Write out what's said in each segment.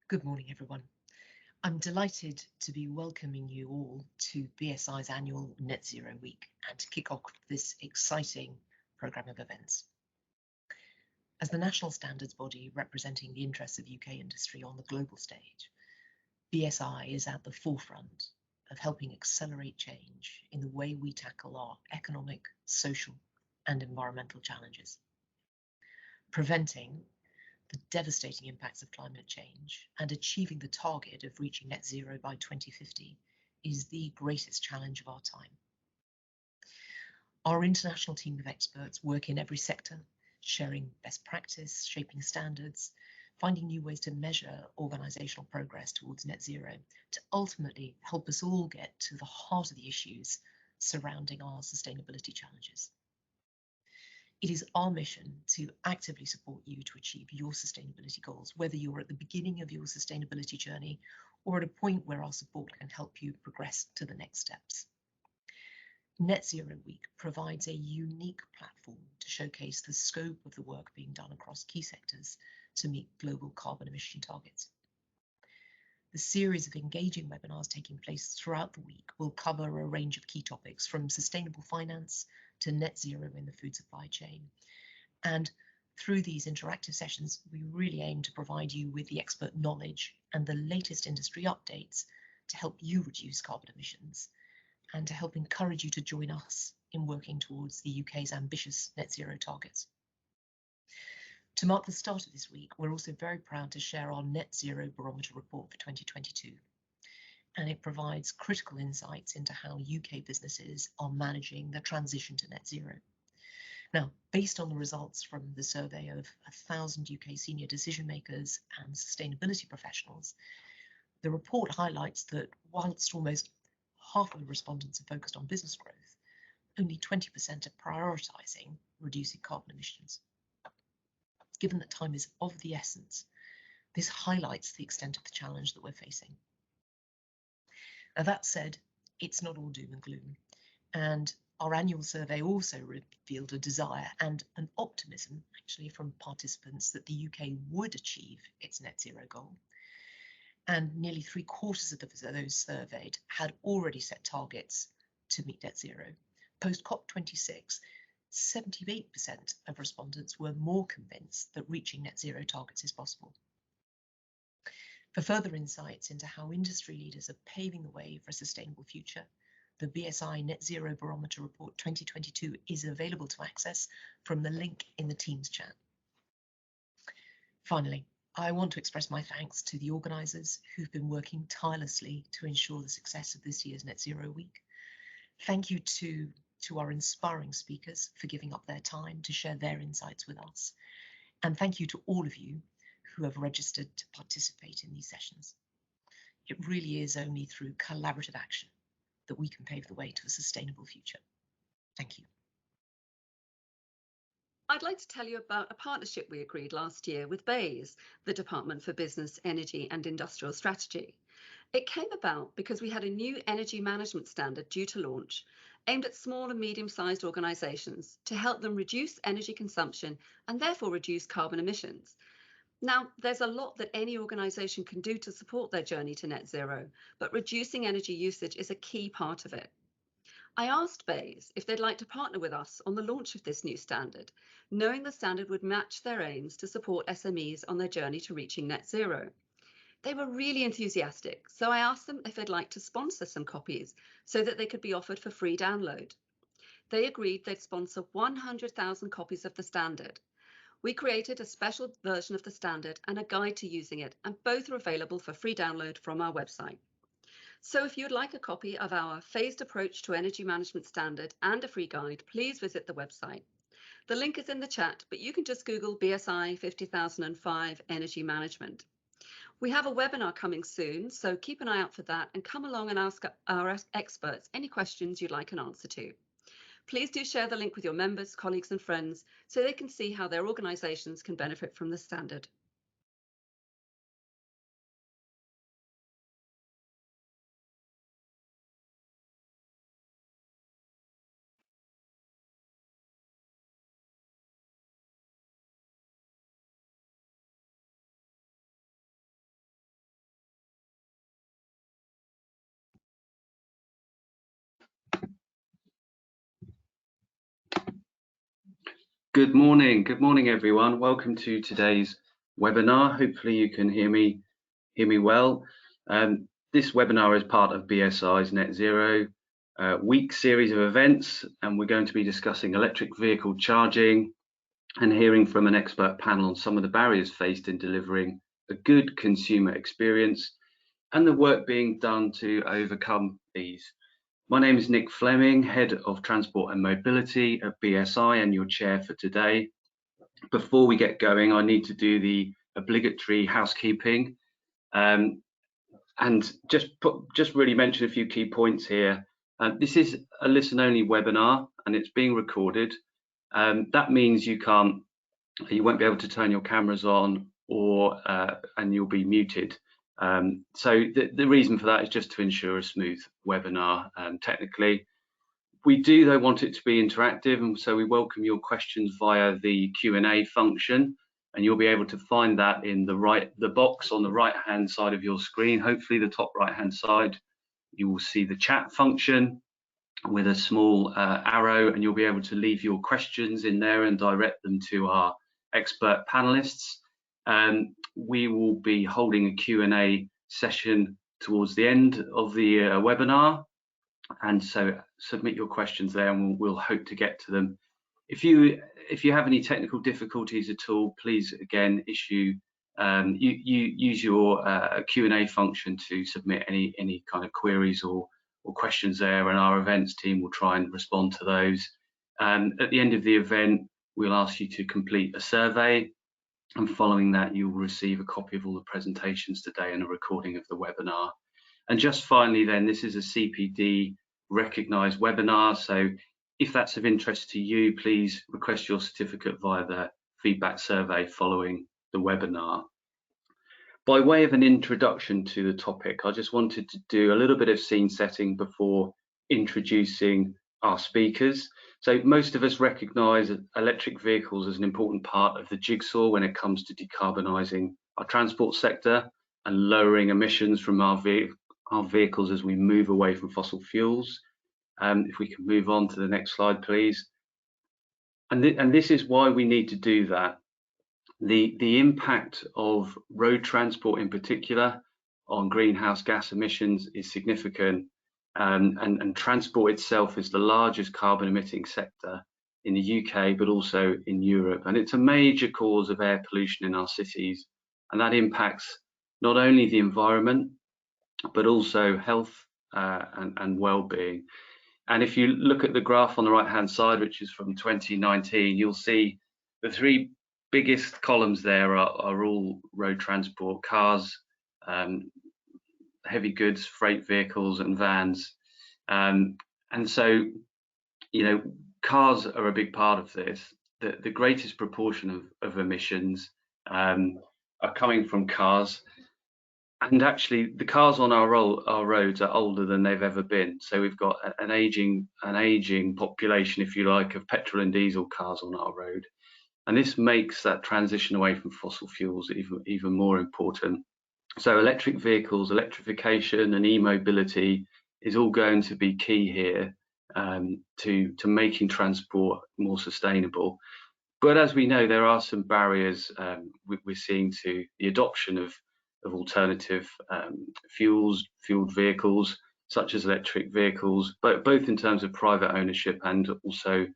Good morning, everyone. I'm delighted to be welcoming you all to BSI's annual Net Zero Week and to kick off this exciting programme of events. As the national standards body representing the interests of UK industry on the global stage, BSI is at the forefront of helping accelerate change in the way we tackle our economic, social, and environmental challenges. Preventing the devastating impacts of climate change and achieving the target of reaching net zero by 2050 is the greatest challenge of our time. Our international team of experts work in every sector, sharing best practice, shaping standards, finding new ways to measure organisational progress towards net zero to ultimately help us all get to the heart of the issues surrounding our sustainability challenges. It is our mission to actively support you to achieve your sustainability goals, whether you're at the beginning of your sustainability journey or at a point where our support can help you progress to the next steps. Net Zero Week provides a unique platform to showcase the scope of the work being done across key sectors to meet global carbon emission targets. The series of engaging webinars taking place throughout the week will cover a range of key topics from sustainable finance to net zero in the food supply chain. And through these interactive sessions, we really aim to provide you with the expert knowledge and the latest industry updates to help you reduce carbon emissions and to help encourage you to join us in working towards the UK's ambitious net zero targets. To mark the start of this week, we're also very proud to share our Net Zero Barometer report for 2022. And it provides critical insights into how UK businesses are managing the transition to net zero. Now, based on the results from the survey of 1,000 UK senior decision makers and sustainability professionals, the report highlights that whilst almost half of the respondents are focused on business growth, only 20% are prioritising reducing carbon emissions. Given that time is of the essence, this highlights the extent of the challenge that we're facing. Now, that said, it's not all doom and gloom, and our annual survey also revealed a desire and an optimism, actually, from participants that the UK would achieve its net zero goal. And nearly 3/4 of those surveyed had already set targets to meet net zero. Post COP26, 78% of respondents were more convinced that reaching net zero targets is possible. For further insights into how industry leaders are paving the way for a sustainable future, the BSI Net Zero Barometer Report 2022 is available to access from the link in the Teams chat. Finally, I want to express my thanks to the organisers who've been working tirelessly to ensure the success of this year's Net Zero Week. Thank you to our inspiring speakers for giving up their time to share their insights with us. And thank you to all of you who have registered to participate in these sessions. It really is only through collaborative action that we can pave the way to a sustainable future. Thank you. I'd like to tell you about a partnership we agreed last year with BAZE, the Department for Business, Energy and Industrial Strategy. It came about because we had a new energy management standard due to launch, aimed at small and medium-sized organisations to help them reduce energy consumption and therefore reduce carbon emissions. Now, there's a lot that any organisation can do to support their journey to net zero, but reducing energy usage is a key part of it. I asked BAZE if they'd like to partner with us on the launch of this new standard, knowing the standard would match their aims to support SMEs on their journey to reaching net zero. They were really enthusiastic, so I asked them if they'd like to sponsor some copies so that they could be offered for free download. They agreed they'd sponsor 100,000 copies of the standard. We created a special version of the standard and a guide to using it, and both are available for free download from our website. So if you'd like a copy of our phased approach to energy management standard and a free guide, please visit the website. The link is in the chat, but you can just Google BSI 50005 Energy Management. We have a webinar coming soon, so keep an eye out for that and come along and ask our experts any questions you'd like an answer to. Please do share the link with your members, colleagues and friends so they can see how their organisations can benefit from the standard. Good morning everyone. Welcome to today's webinar. Hopefully you can hear me well. This webinar is part of BSI's Net Zero week series of events, and we're going to be discussing electric vehicle charging and hearing from an expert panel on some of the barriers faced in delivering a good consumer experience and the work being done to overcome these. My name is Nick Fleming, Head of Transport and Mobility at BSI and your chair for today. Before we get going, I need to do the obligatory housekeeping and just really mention a few key points here. This is a listen-only webinar and it's being recorded. That means you won't be able to turn your cameras on or and you'll be muted. So the reason for that is just to ensure a smooth webinar technically. We do though want it to be interactive, and so we welcome your questions via the Q&A function, and you'll be able to find that in the box on the right hand side of your screen. Hopefully the top right hand side you will see the chat function with a small arrow, and you'll be able to leave your questions in there and direct them to our expert panelists. We will be holding a Q&A session towards the end of the webinar, and so submit your questions there and we'll hope to get to them. If you have any technical difficulties at all, please again use your Q&A function to submit any kind of queries or questions there, and our events team will try and respond to those. At the end of the event, we'll ask you to complete a survey, and following that you will receive a copy of all the presentations today and a recording of the webinar. And just finally then, this is a CPD recognised webinar, so if that's of interest to you, please request your certificate via the feedback survey following the webinar. By way of an introduction to the topic, I just wanted to do a little bit of scene setting before introducing our speakers. So most of us recognise electric vehicles as an important part of the jigsaw when it comes to decarbonising our transport sector and lowering emissions from our vehicles as we move away from fossil fuels. If we can move on to the next slide, please. And this is why we need to do that. The impact of road transport in particular on greenhouse gas emissions is significant, and transport itself is the largest carbon emitting sector in the UK, but also in Europe, and it's a major cause of air pollution in our cities, and that impacts not only the environment but also health and well-being. And if you look at the graph on the right hand side, which is from 2019, you'll see the three biggest columns there are all road transport: cars, heavy goods, freight vehicles and vans. And so, you know, cars are a big part of this. The greatest proportion of emissions are coming from cars. And actually, the cars on our roads are older than they've ever been. So we've got an aging population, if you like, of petrol and diesel cars on our road. And this makes that transition away from fossil fuels even more important. So electric vehicles, electrification and e-mobility is all going to be key here to making transport more sustainable. But as we know, there are some barriers we're seeing to the adoption of alternative fueled vehicles, such as electric vehicles, both in terms of private ownership and also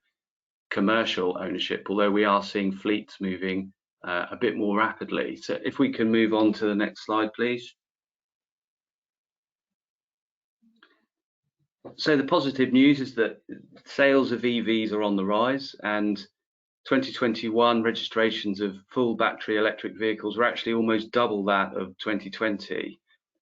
commercial ownership, although we are seeing fleets moving a bit more rapidly. So if we can move on to the next slide, please. So the positive news is that sales of EVs are on the rise, and 2021 registrations of full battery electric vehicles were actually almost double that of 2020.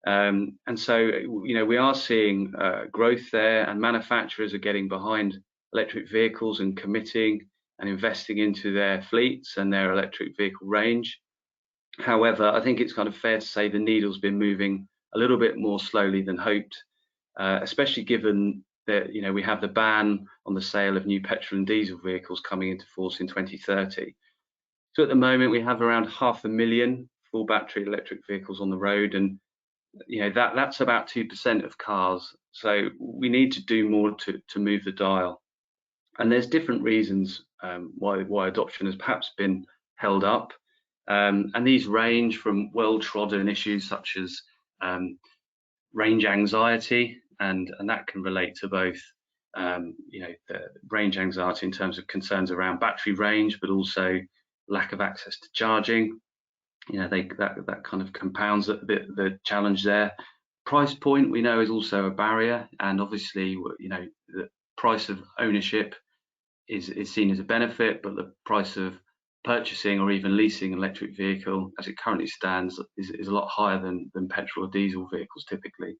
And so, you know, we are seeing growth there, and manufacturers are getting behind electric vehicles and committing and investing into their fleets and their electric vehicle range. However, I think it's kind of fair to say the needle's been moving a little bit more slowly than hoped, especially given that, you know, we have the ban on the sale of new petrol and diesel vehicles coming into force in 2030. So at the moment we have around 500,000 full battery electric vehicles on the road, and you know that's about 2% of cars. So we need to do more to move the dial. And there's different reasons why adoption has perhaps been held up. And these range from well-trodden issues such as range anxiety, and that can relate to both the range anxiety in terms of concerns around battery range, but also lack of access to charging. That kind of compounds the challenge there. Price point, we know, is also a barrier, and obviously the price of ownership is seen as a benefit, but the price of purchasing or even leasing an electric vehicle as it currently stands is a lot higher than petrol or diesel vehicles typically.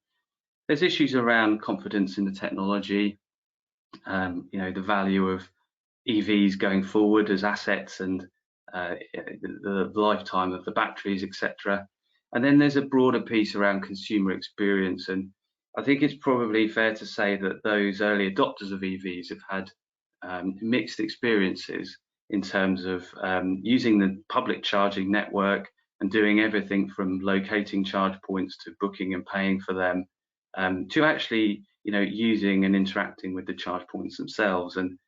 There's issues around confidence in the technology, the value of EVs going forward as assets, and the lifetime of the batteries, etc. And then there's a broader piece around consumer experience, and I think it's probably fair to say that those early adopters of EVs have had mixed experiences in terms of using the public charging network and doing everything from locating charge points to booking and paying for them, to actually using and interacting with the charge points themselves. And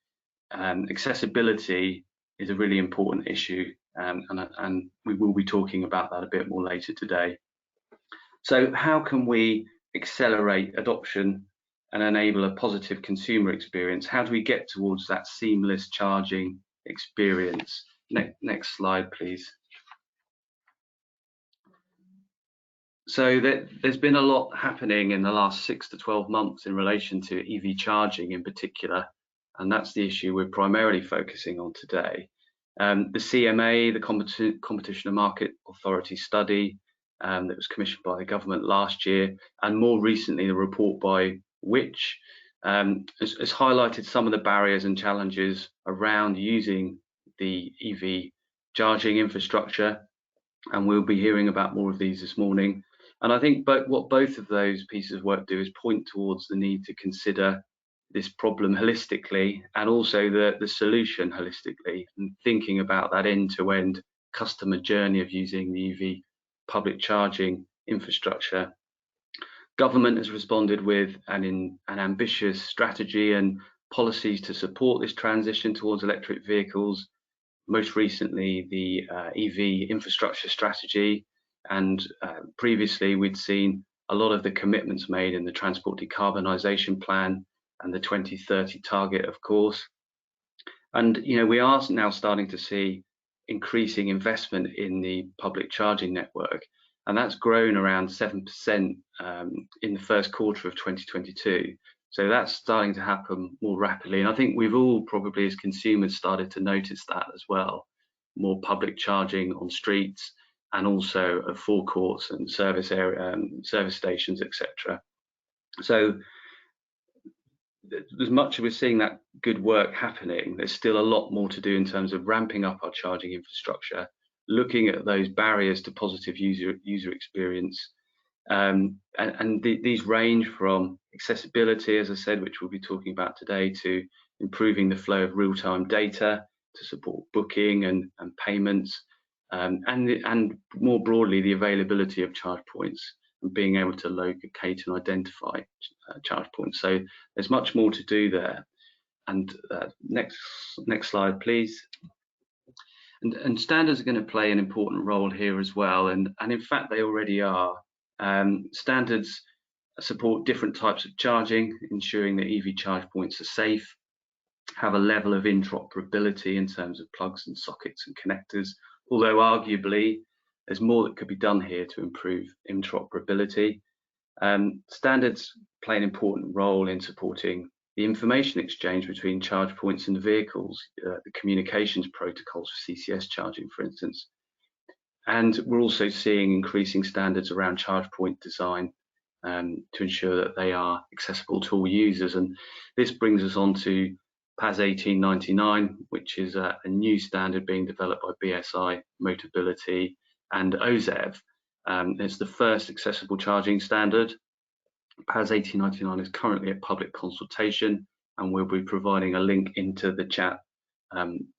accessibility is a really important issue, and we will be talking about that a bit more later today. So how can we accelerate adoption and enable a positive consumer experience? How do we get towards that seamless charging experience? Next slide, please. So there's been a lot happening in the last 6 to 12 months in relation to EV charging in particular, and that's the issue we're primarily focusing on today. The CMA, the Competition and Market Authority study that was commissioned by the government last year, and more recently the report by Which, has highlighted some of the barriers and challenges around using the EV charging infrastructure, and we'll be hearing about more of these this morning. And I think what both of those pieces of work do is point towards the need to consider this problem holistically, and also the solution holistically, and thinking about that end-to-end customer journey of using the EV public charging infrastructure. Government has responded with an ambitious strategy and policies to support this transition towards electric vehicles. Most recently, the EV infrastructure strategy, and previously we'd seen a lot of the commitments made in the Transport Decarbonizing Plan and the 2030 target, of course. And we are now starting to see increasing investment in the public charging network, and that's grown around 7% in the first quarter of 2022. So that's starting to happen more rapidly, and I think we've all probably as consumers started to notice that as well. More public charging on streets, and also at forecourts and service stations, etc. So as much as we're seeing that good work happening, there's still a lot more to do in terms of ramping up our charging infrastructure, looking at those barriers to positive user experience. These range from accessibility, as I said, which we'll be talking about today, to improving the flow of real-time data to support booking and payments, and more broadly the availability of charge points and being able to locate and identify charge points. So there's much more to do there. And next slide, please. And standards are going to play an important role here as well, and in fact they already are. Standards support different types of charging, ensuring that EV charge points are safe, have a level of interoperability in terms of plugs and sockets and connectors, although arguably there's more that could be done here to improve interoperability. Standards play an important role in supporting the information exchange between charge points and vehicles, the communications protocols for CCS charging, for instance. And we're also seeing increasing standards around charge point design to ensure that they are accessible to all users. And this brings us on to BAZE 1899, which is a new standard being developed by BSI, Motability, and OZEV. It's the first accessible charging standard. BAZE 1899 is currently at public consultation, and we'll be providing a link into the chat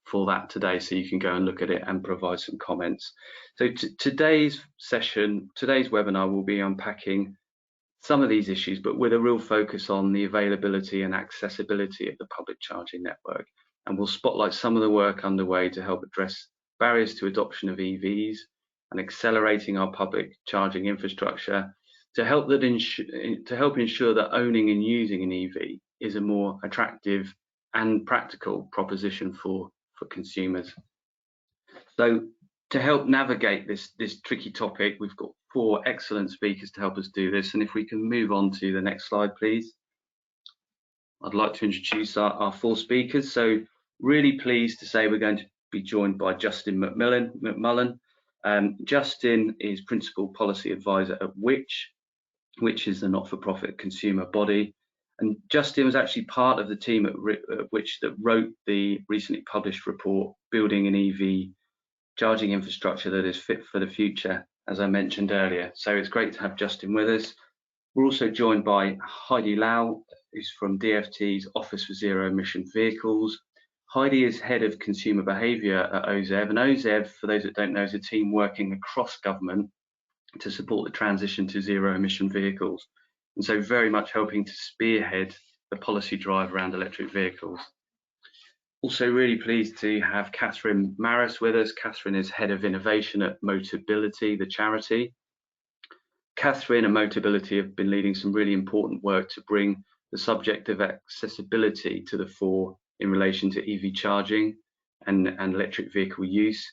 for that today, so you can go and look at it and provide some comments. So today's webinar will be unpacking some of these issues, but with a real focus on the availability and accessibility of the public charging network. And we'll spotlight some of the work underway to help address barriers to adoption of EVs and accelerating our public charging infrastructure to help ensure that owning and using an EV is a more attractive and practical proposition for consumers. So to help navigate this tricky topic, we've got 4 excellent speakers to help us do this. And if we can move on to the next slide, please. I'd like to introduce our 4 speakers. So really pleased to say we're going to be joined by Justin McMullen. Justin is Principal Policy Advisor at which is the not-for-profit consumer body. And Justin was actually part of the team at which that wrote the recently published report, Building an EV Charging Infrastructure that is Fit for the Future, as I mentioned earlier. So it's great to have Justin with us. We're also joined by Heidi Lau, who's from DFT's Office for Zero Emission Vehicles. Heidi is Head of Consumer Behaviour at OZEV, and OZEV, for those that don't know, is a team working across government to support the transition to zero emission vehicles, and so very much helping to spearhead the policy drive around electric vehicles. Also really pleased to have Catherine Maris with us. Catherine is Head of Innovation at Motability, the charity. Catherine and Motability have been leading some really important work to bring the subject of accessibility to the fore in relation to EV charging and electric vehicle use.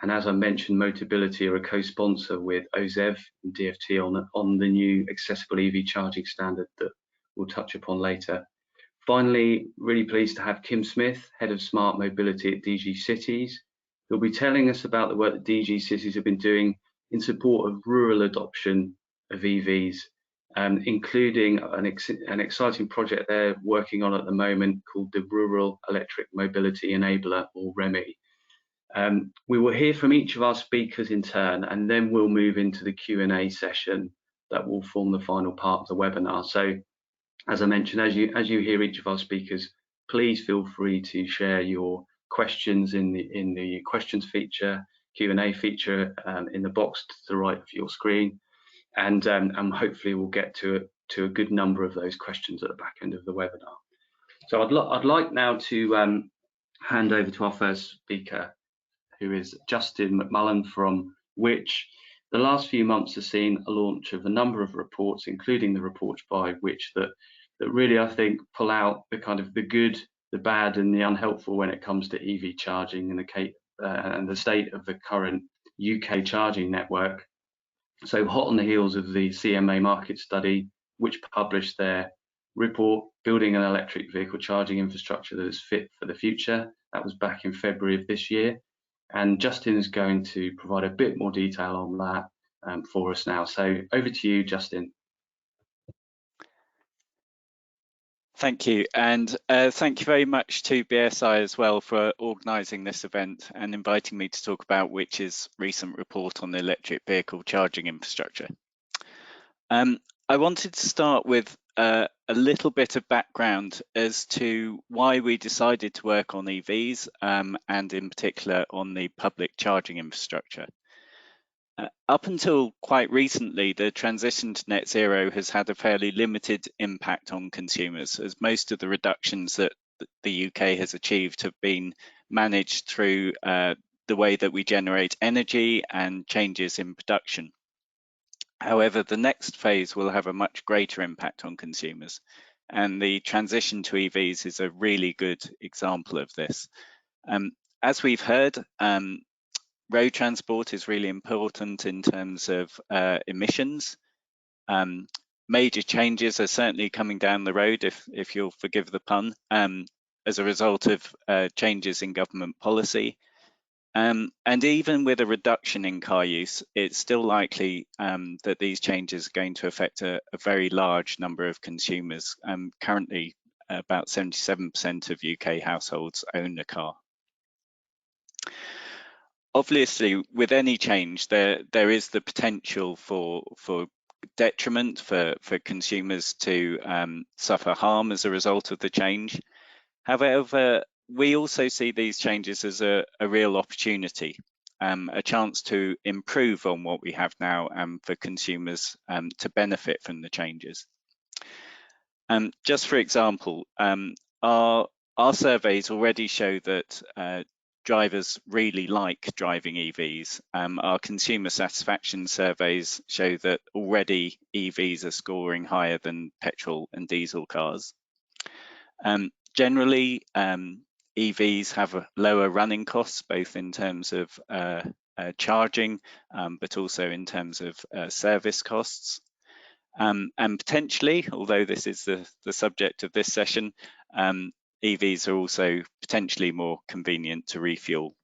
And as I mentioned, Motability are a co-sponsor with OZEV and DFT on the new accessible EV charging standard that we'll touch upon later. Finally, really pleased to have Kim Smith, Head of Smart Mobility at DG Cities, who'll be telling us about the work that DG Cities have been doing in support of rural adoption of EVs, including an exciting project they're working on at the moment called the Rural Electric Mobility Enabler, or REMI. We will hear from each of our speakers in turn, and then we'll move into the Q&A session that will form the final part of the webinar. So, as I mentioned, as you hear each of our speakers, please feel free to share your questions in the questions feature, Q&A feature in the box to the right of your screen, and hopefully we'll get to a good number of those questions at the back end of the webinar. So I'd like now to hand over to our first speaker, who is Justin McMullen from which. The last few months have seen a launch of a number of reports, including the reports by which that really, I think, pull out the kind of the good, the bad, and the unhelpful when it comes to EV charging and the state of the current UK charging network. So hot on the heels of the CMA market study, which published their report, Building an Electric Vehicle Charging Infrastructure that is Fit for the Future. That was back in February of this year. And Justin is going to provide a bit more detail on that for us now. So over to you, Justin. Thank you, and thank you very much to BSI as well for organising this event and inviting me to talk about Which's recent report on the electric vehicle charging infrastructure. I wanted to start with a little bit of background as to why we decided to work on EVs and in particular on the public charging infrastructure. Up until quite recently, the transition to net zero has had a fairly limited impact on consumers, as most of the reductions that the UK has achieved have been managed through the way that we generate energy and changes in production. However, the next phase will have a much greater impact on consumers, and the transition to EVs is a really good example of this. As we've heard, road transport is really important in terms of emissions. Major changes are certainly coming down the road, if you'll forgive the pun, as a result of changes in government policy. And even with a reduction in car use, it's still likely that these changes are going to affect a very large number of consumers. Currently, about 77% of UK households own a car. Obviously, with any change, there is the potential for detriment for consumers to suffer harm as a result of the change. However, we also see these changes as a real opportunity. a chance to improve on what we have now and for consumers to benefit from the changes. Just for example, our surveys already show that drivers really like driving EVs. Our consumer satisfaction surveys show that already EVs are scoring higher than petrol and diesel cars. Generally, EVs have lower running costs, both in terms of charging, but also in terms of service costs. And potentially, although this is the subject of this session, EVs are also potentially more convenient to refuel.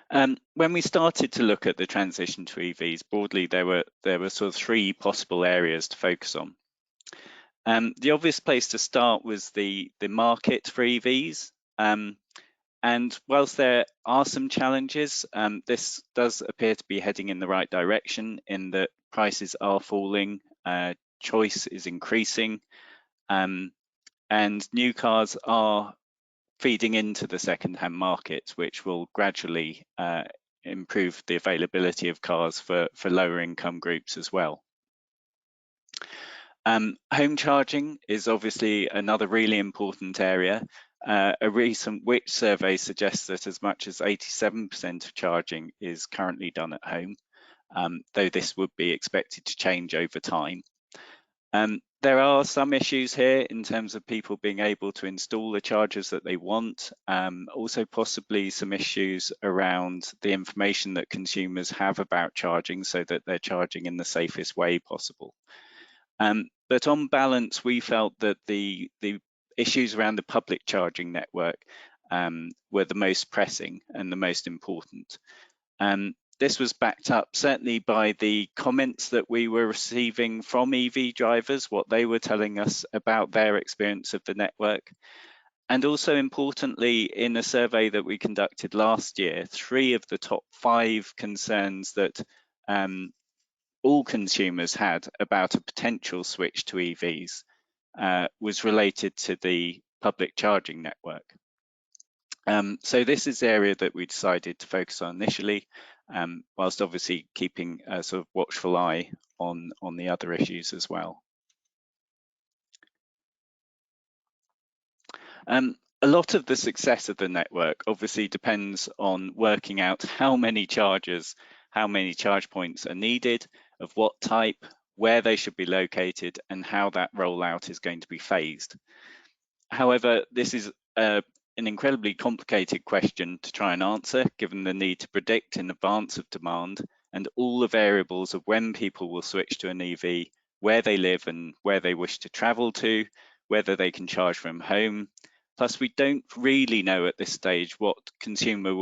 When we started to look at the transition to EVs broadly, there were sort of three possible areas to focus on. The obvious place to start was the market for EVs. And whilst there are some challenges, this does appear to be heading in the right direction in that prices are falling, choice is increasing, and new cars are feeding into the second-hand market, which will gradually improve the availability of cars for lower income groups as well. Home charging is obviously another really important area. A recent Which survey suggests that as much as 87% of charging is currently done at home, though this would be expected to change over time. There are some issues here in terms of people being able to install the chargers that they want. Also possibly some issues around the information that consumers have about charging so that they're charging in the safest way possible. But on balance, we felt that the issues around the public charging network were the most pressing and the most important. This was backed up certainly by the comments that we were receiving from EV drivers, what they were telling us about their experience of the network. And also importantly, in a survey that we conducted last year, 3 of the top 5 concerns that all consumers had about a potential switch to EVs was related to the public charging network. So this is the area that we decided to focus on initially, whilst obviously keeping a sort of watchful eye on the other issues as well. A lot of the success of the network obviously depends on working out how many chargers, how many charge points are needed, of what type, where they should be located, and how that rollout is going to be phased. However, this is an incredibly complicated question to try and answer, given the need to predict in advance of demand and all the variables of when people will switch to an EV, where they live and where they wish to travel to, whether they can charge from home. Plus, we don't really know at this stage what consumer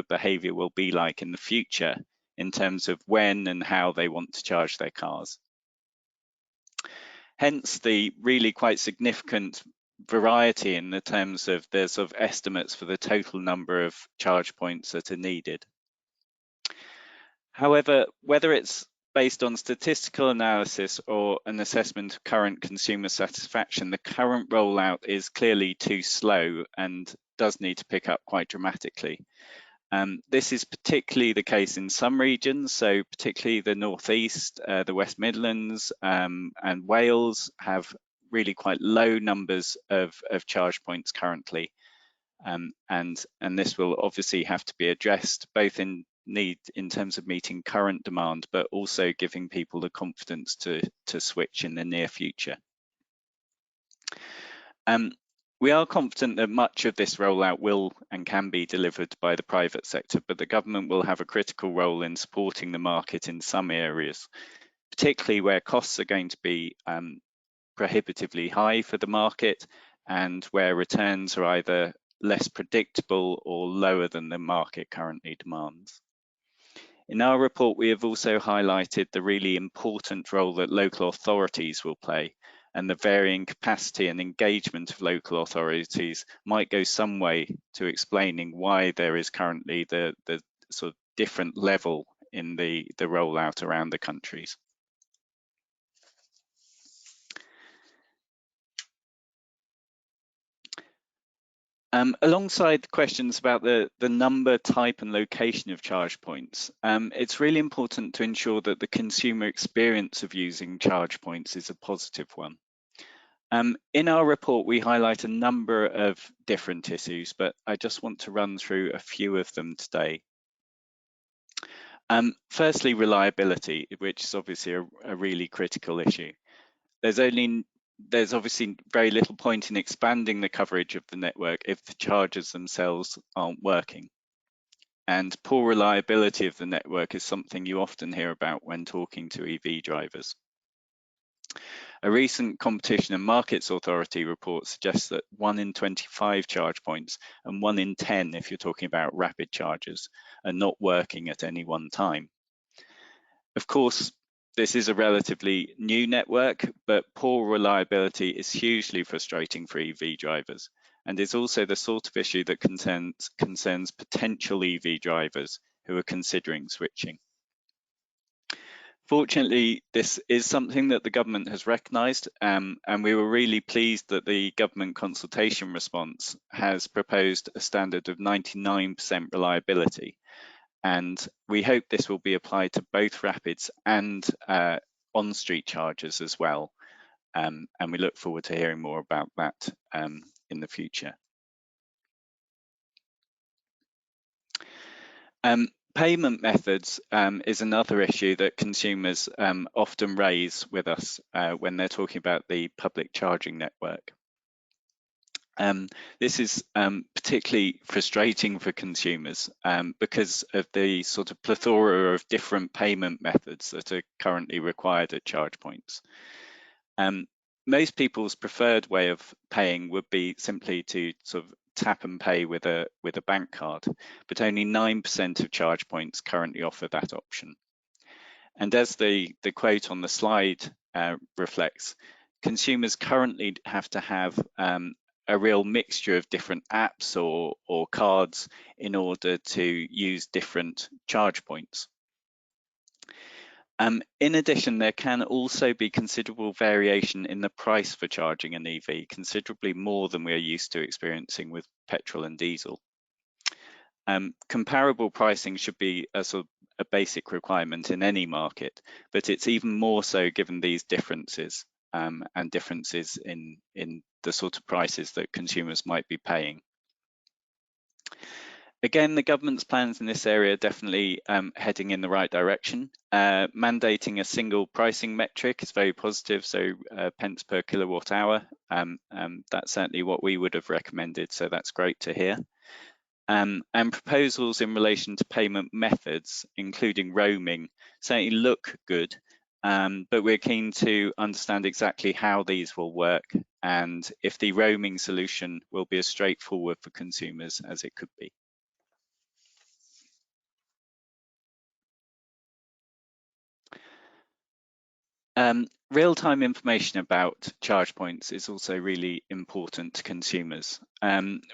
behavior will be like in the future in terms of when and how they want to charge their cars. Hence, the really quite significant variety in the terms of the sort of estimates for the total number of charge points that are needed. However, whether it's based on statistical analysis or an assessment of current consumer satisfaction, the current rollout is clearly too slow and does need to pick up quite dramatically. This is particularly the case in some regions, so particularly the Northeast, the West Midlands and Wales have really quite low numbers of charge points currently. And this will obviously have to be addressed both in terms of meeting current demand, but also giving people the confidence to switch in the near future. We are confident that much of this rollout will and can be delivered by the private sector, but the government will have a critical role in supporting the market in some areas, particularly where costs are going to be prohibitively high for the market and where returns are either less predictable or lower than the market currently demands. In our report, we have also highlighted the really important role that local authorities will play, and the varying capacity and engagement of local authorities might go some way to explaining why there is currently the sort of different level in the rollout around the countries. Alongside questions about the number, type and location of charge points, it's really important to ensure that the consumer experience of using charge points is a positive one. In our report, we highlight a number of different issues, but I just want to run through a few of them today. Firstly, reliability, which is obviously a really critical issue. There's obviously very little point in expanding the coverage of the network if the chargers themselves aren't working. And poor reliability of the network is something you often hear about when talking to EV drivers. A recent Competition and Markets Authority report suggests that 1 in 25 charge points and 1 in 10 if you're talking about rapid chargers are not working at any one time. Of course, this is a relatively new network, but poor reliability is hugely frustrating for EV drivers and is also the sort of issue that concerns potential EV drivers who are considering switching. Fortunately, this is something that the government has recognised, and we were really pleased that the government consultation response has proposed a standard of 99% reliability. And we hope this will be applied to both rapids and on-street chargers as well. And we look forward to hearing more about that in the future. Payment methods is another issue that consumers often raise with us when they're talking about the public charging network. This is particularly frustrating for consumers because of the sort of plethora of different payment methods that are currently required at charge points. Most people's preferred way of paying would be simply to sort of tap and pay with a bank card, but only 9% of charge points currently offer that option. And as the quote on the slide reflects, consumers currently have to have a real mixture of different apps or cards in order to use different charge points. In addition, there can also be considerable variation in the price for charging an EV, considerably more than we're used to experiencing with petrol and diesel. Comparable pricing should be a sort of a basic requirement in any market, but it's even more so given these differences and differences in the sort of prices that consumers might be paying. Again, the government's plans in this area are definitely heading in the right direction. Mandating a single pricing metric is very positive, so pence per kilowatt hour. That's certainly what we would have recommended, so that's great to hear. And proposals in relation to payment methods, including roaming, certainly look good, but we're keen to understand exactly how these will work and if the roaming solution will be as straightforward for consumers as it could be. Real-time information about charge points is also really important to consumers.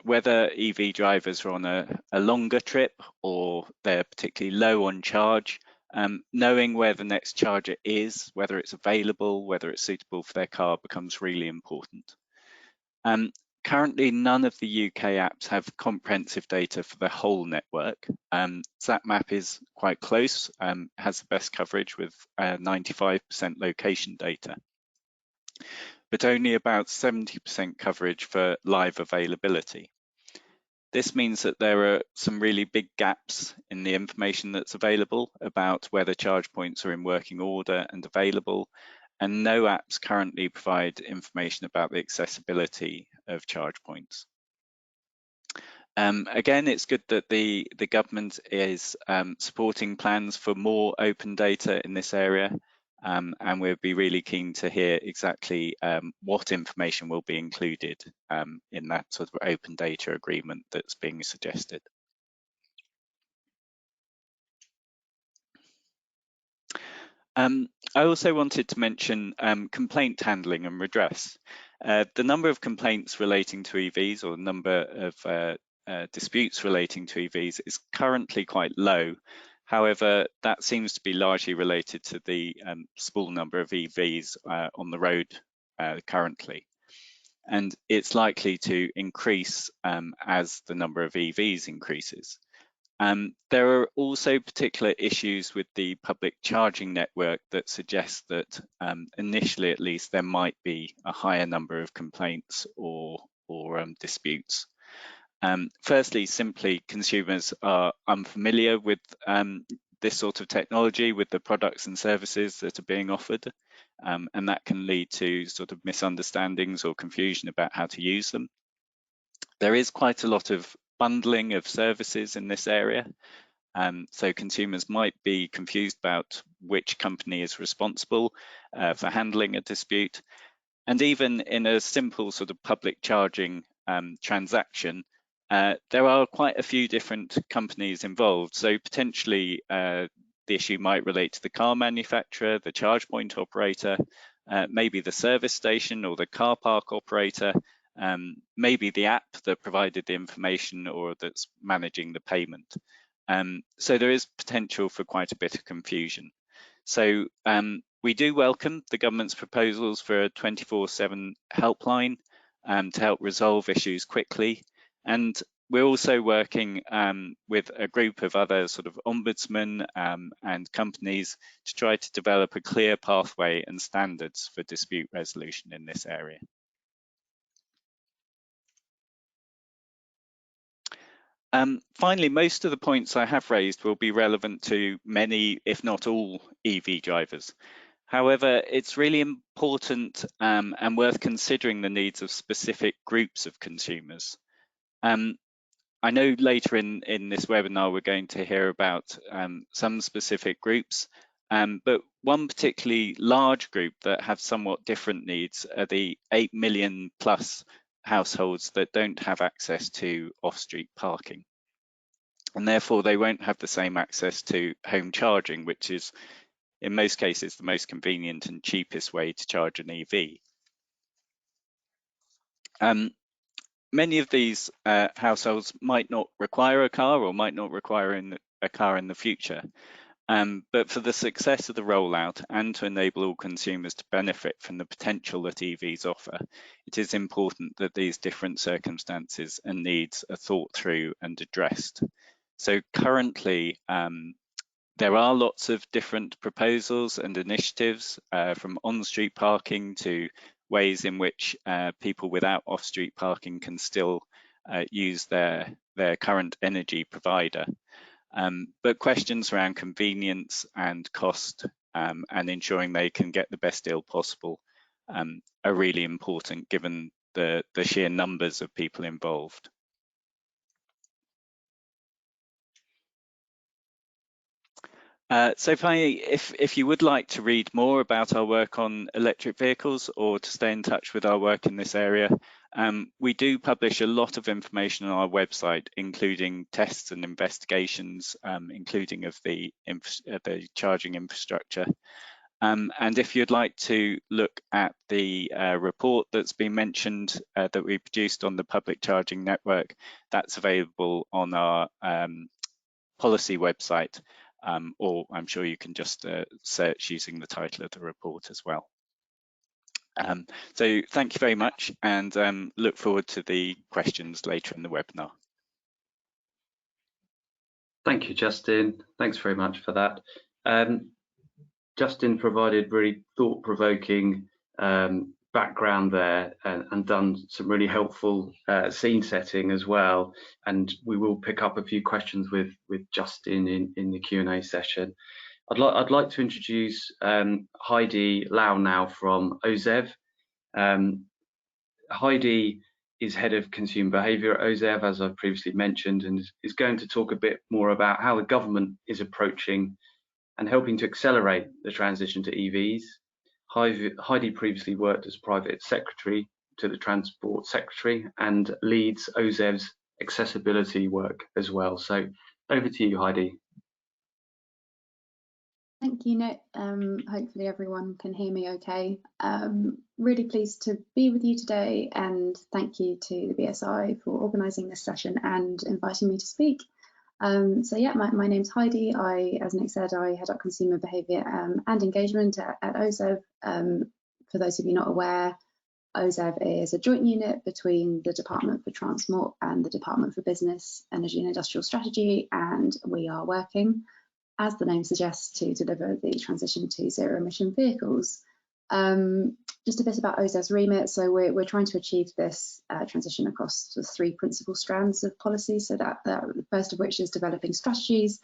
Whether EV drivers are on a longer trip or they're particularly low on charge, knowing where the next charger is, whether it's available, whether it's suitable for their car becomes really important. Currently, none of the UK apps have comprehensive data for the whole network. ZapMap is quite close, has the best coverage with 95% location data, but only about 70% coverage for live availability. This means that there are some really big gaps in the information that's available about whether charge points are in working order and available, and no apps currently provide information about the accessibility of charge points. Again, it's good that the government is supporting plans for more open data in this area, and we'll be really keen to hear exactly what information will be included in that sort of open data agreement that's being suggested. I also wanted to mention complaint handling and redress. The number of complaints relating to EVs or the number of disputes relating to EVs is currently quite low. However, that seems to be largely related to the small number of EVs on the road currently. and it's likely to increase as the number of EVs increases. There are also particular issues with the public charging network that suggest that initially, at least, there might be a higher number of complaints or disputes. Firstly, simply consumers are unfamiliar with this sort of technology, with the products and services that are being offered, and that can lead to sort of misunderstandings or confusion about how to use them. There is quite a lot of bundling of services in this area, so consumers might be confused about which company is responsible for handling a dispute. And even in a simple sort of public charging transaction, there are quite a few different companies involved. So potentially the issue might relate to the car manufacturer, the charge point operator, maybe the service station or the car park operator, maybe the app that provided the information or that's managing the payment. So there is potential for quite a bit of confusion. So we do welcome the government's proposals for a 24/7 helpline to help resolve issues quickly. And we're also working with a group of other sort of ombudsmen and companies to try to develop a clear pathway and standards for dispute resolution in this area. Finally, most of the points I have raised will be relevant to many, if not all, EV drivers. However, it's really important and worth considering the needs of specific groups of consumers. I know later in this webinar, we're going to hear about some specific groups, but one particularly large group that have somewhat different needs are the 8 million plus households that don't have access to off-street parking. And therefore, they won't have the same access to home charging, which is, in most cases, the most convenient and cheapest way to charge an EV. Many of these households might not require a car or might not require a car in the future. But for the success of the rollout and to enable all consumers to benefit from the potential that EVs offer, it is important that these different circumstances and needs are thought through and addressed. So currently, there are lots of different proposals and initiatives from on-street parking to ways in which people without off-street parking can still use their current energy provider. But questions around convenience and cost and ensuring they can get the best deal possible are really important given the sheer numbers of people involved. So finally, if you would like to read more about our work on electric vehicles or to stay in touch with our work in this area, we do publish a lot of information on our website, including tests and investigations, including of the charging infrastructure. And if you'd like to look at the report that's been mentioned that we produced on the public charging network, that's available on our policy website. Or I'm sure you can just search using the title of the report as well. So thank you very much and look forward to the questions later in the webinar. Thank you, Justin. Thanks very much for that. Justin provided really thought-provoking background there and done some really helpful scene setting as well. And we will pick up a few questions with Justin in the Q&A session. I'd like to introduce Heidi Lau now from OZEV. Heidi is Head of Consumer Behaviour at OZEV, as I've previously mentioned, and is going to talk a bit more about how the government is approaching and helping to accelerate the transition to EVs. Heidi previously worked as private secretary to the Transport Secretary and leads OZEV's accessibility work as well. So over to you, Heidi. Thank you, Nick. Hopefully everyone can hear me okay. Really pleased to be with you today, and thank you to the BSI for organising this session and inviting me to speak. So yeah, my name's Heidi. As Nick said, I head up consumer behaviour and engagement at OZEV. For those of you not aware, OZEV is a joint unit between the Department for Transport and the Department for Business, Energy and Industrial Strategy, and we are working, as the name suggests, to deliver the transition to zero emission vehicles. Just a bit about OZEV's remit. So we're trying to achieve this transition across the 3 principal strands of policy. So that the first of which is developing strategies,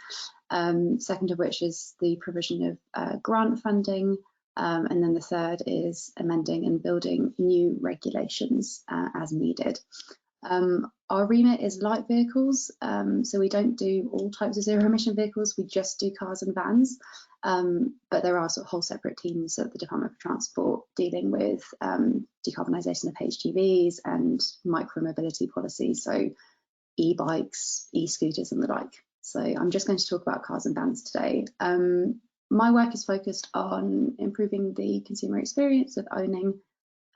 second of which is the provision of grant funding, and then the third is amending and building new regulations as needed. Our remit is light vehicles, so we don't do all types of zero emission vehicles, we just do cars and vans. But there are sort of whole separate teams at the Department for Transport dealing with decarbonisation of HGVs and micro-mobility policy, so e-bikes, e-scooters and the like. So I'm just going to talk about cars and vans today. My work is focused on improving the consumer experience of owning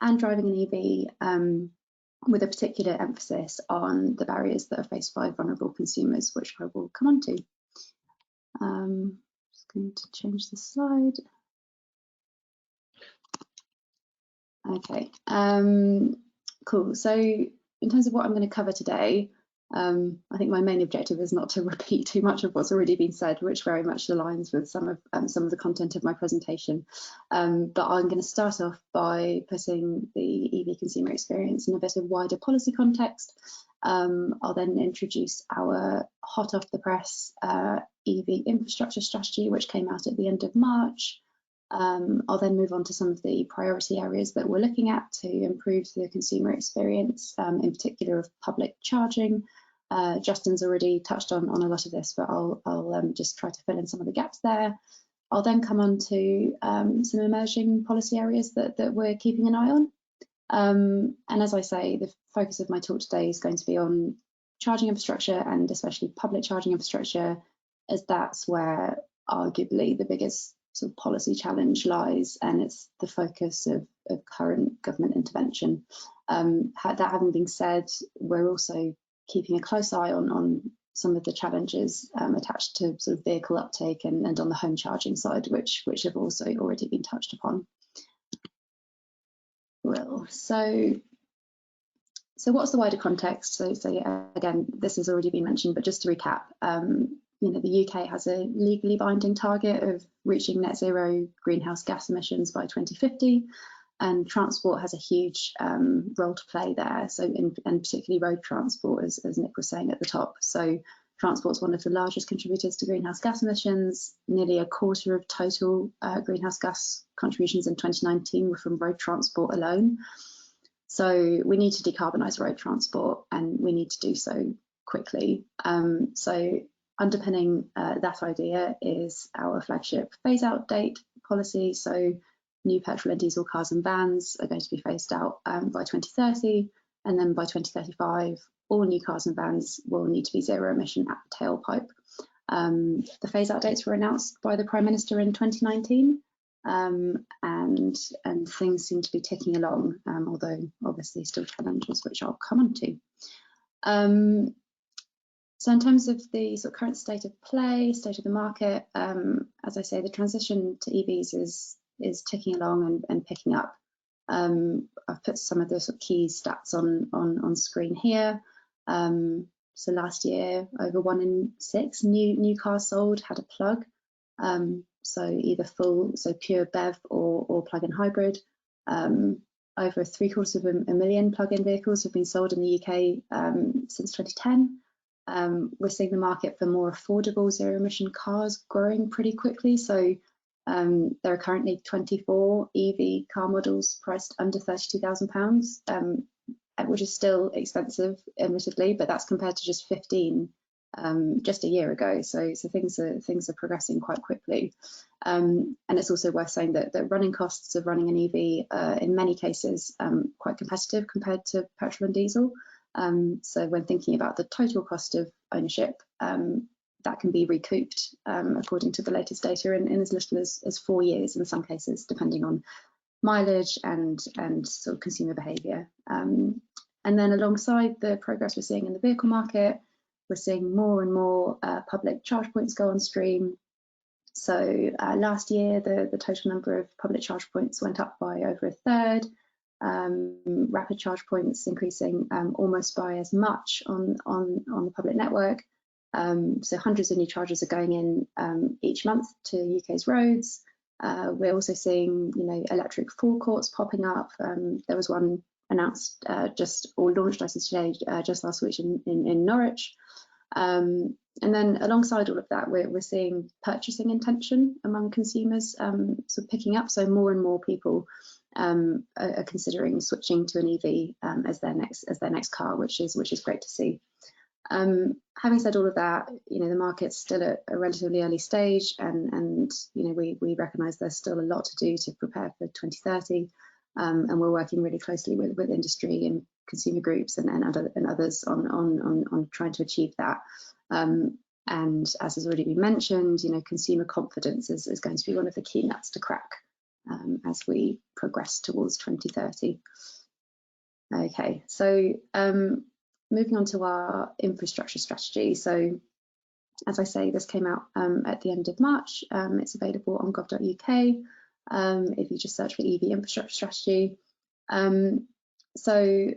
and driving an EV, with a particular emphasis on the barriers that are faced by vulnerable consumers, which I will come on to. Just going to change the slide. Okay, cool. So in terms of what I'm going to cover today, I think my main objective is not to repeat too much of what's already been said, which very much aligns with some of the content of my presentation. But I'm going to start off by putting the EV consumer experience in a bit of wider policy context. I'll then introduce our hot off the press EV infrastructure strategy, which came out at the end of March. I'll then move on to some of the priority areas that we're looking at to improve the consumer experience, in particular of public charging. Justin's already touched on a lot of this, but I'll just try to fill in some of the gaps there. I'll then come on to some emerging policy areas that we're keeping an eye on. And as I say, the focus of my talk today is going to be on charging infrastructure, and especially public charging infrastructure, as that's where arguably the biggest sort of policy challenge lies, and it's the focus of current government intervention. That having been said, we're also keeping a close eye on some of the challenges attached to sort of vehicle uptake and on the home charging side, which have also already been touched upon. Well, so what's the wider context? So yeah, again, this has already been mentioned, but just to recap, you know, the UK has a legally binding target of reaching net zero greenhouse gas emissions by 2050, and transport has a huge role to play there. So, and particularly road transport, as Nick was saying at the top. So, transport's one of the largest contributors to greenhouse gas emissions. Nearly a quarter of total greenhouse gas contributions in 2019 were from road transport alone. So, we need to decarbonise road transport, and we need to do so quickly. So, underpinning that idea is our flagship phase-out date policy. So new petrol and diesel cars and vans are going to be phased out by 2030, and then by 2035, all new cars and vans will need to be zero emission at the tailpipe. The phase-out dates were announced by the Prime Minister in 2019, and things seem to be ticking along, although obviously still challenges, which I'll come on to. So in terms of the sort of current state of play, state of the market, as I say, the transition to EVs is ticking along and picking up. I've put some of the sort of key stats on screen here. So last year, over 1 in 6 new cars sold had a plug. So either full, so pure BEV or plug-in hybrid. Over 750,000 plug-in vehicles have been sold in the UK since 2010. We're seeing the market for more affordable zero-emission cars growing pretty quickly. So there are currently 24 EV car models priced under £32,000, which is still expensive, admittedly, but that's compared to just 15 just a year ago. So things are progressing quite quickly. And it's also worth saying that the running costs of running an EV are in many cases quite competitive compared to petrol and diesel. So when thinking about the total cost of ownership, that can be recouped according to the latest data in as little as 4 years in some cases, depending on mileage and sort of consumer behaviour. And then alongside the progress we're seeing in the vehicle market, we're seeing more and more public charge points go on stream. So last year, the total number of public charge points went up by over 1/3. rapid charge points increasing almost by as much on the public network. So hundreds of new chargers are going in each month to UK's roads. We're also seeing, electric forecourts popping up. There was one announced launched, I should say, just last week in Norwich. And then alongside all of that, we're seeing purchasing intention among consumers sort of picking up. So more and more people are considering switching to an EV as their next car, which is great to see. Having said all of that, the market's still at a relatively early stage, and we recognise there's still a lot to do to prepare for 2030, and we're working really closely with industry and consumer groups and others on trying to achieve that. And as has already been mentioned, consumer confidence is going to be one of the key nuts to crack as we progress towards 2030. Okay, so moving on to our infrastructure strategy. So as I say, this came out at the end of March. It's available on gov.uk if you just search for EV infrastructure strategy. So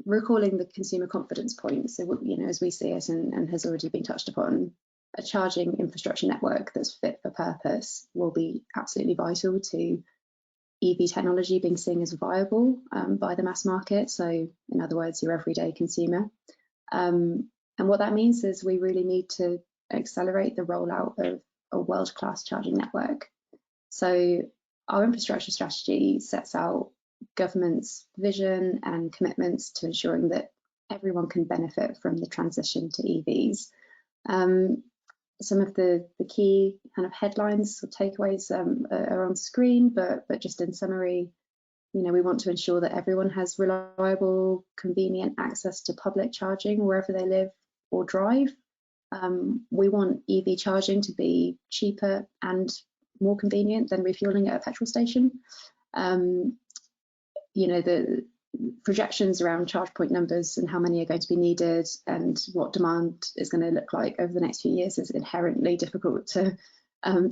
recalling the consumer confidence point, so as we see it and has already been touched upon, a charging infrastructure network that's fit for purpose will be absolutely vital to EV technology being seen as viable by the mass market, so in other words, your everyday consumer. And what that means is we really need to accelerate the rollout of a world-class charging network. So our infrastructure strategy sets out government's vision and commitments to ensuring that everyone can benefit from the transition to EVs. Some of the key kind of headlines or takeaways are on screen, but just in summary, we want to ensure that everyone has reliable, convenient access to public charging wherever they live or drive. We want EV charging to be cheaper and more convenient than refueling at a petrol station. The projections around charge point numbers and how many are going to be needed and what demand is going to look like over the next few years is inherently difficult to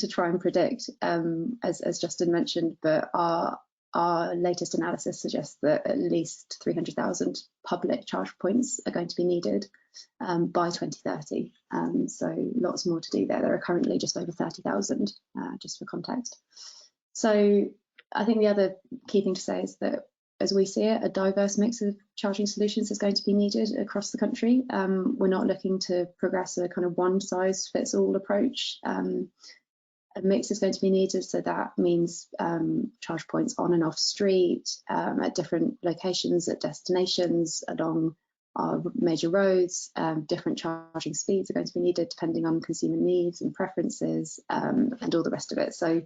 try and predict, as Justin mentioned, but our latest analysis suggests that at least 300,000 public charge points are going to be needed by 2030. So lots more to do there. There are currently just over 30,000, just for context. So I think the other key thing to say is that, as we see it, a diverse mix of charging solutions is going to be needed across the country. We're not looking to progress a kind of one-size-fits-all approach. A mix is going to be needed, so that means charge points on and off street, at different locations, at destinations, along our major roads. Different charging speeds are going to be needed depending on consumer needs and preferences, and all the rest of it. So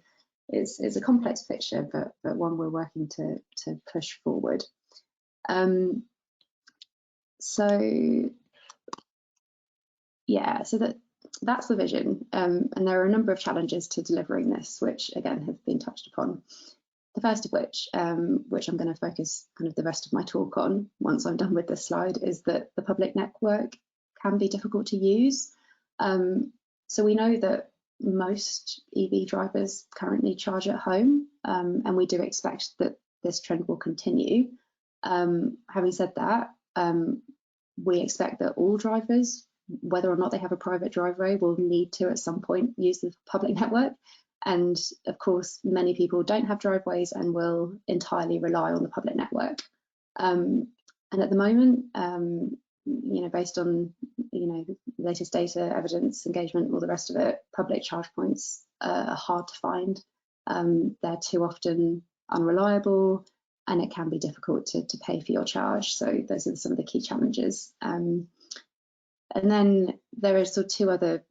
it's a complex picture, but one we're working to push forward. So yeah, so that's the vision, and there are a number of challenges to delivering this, which again have been touched upon. The first of which I'm going to focus kind of the rest of my talk on once I'm done with this slide, is that the public network can be difficult to use. So we know that most EV drivers currently charge at home, and we do expect that this trend will continue. Having said that, we expect that all drivers, whether or not they have a private driveway, will need to at some point use the public network. And of course, many people don't have driveways and will entirely rely on the public network. And at the moment, based on the latest data, evidence, engagement, all the rest of it, public charge points are hard to find. They're too often unreliable, and it can be difficult to pay for your charge. So those are some of the key challenges. And then there are sort of two other,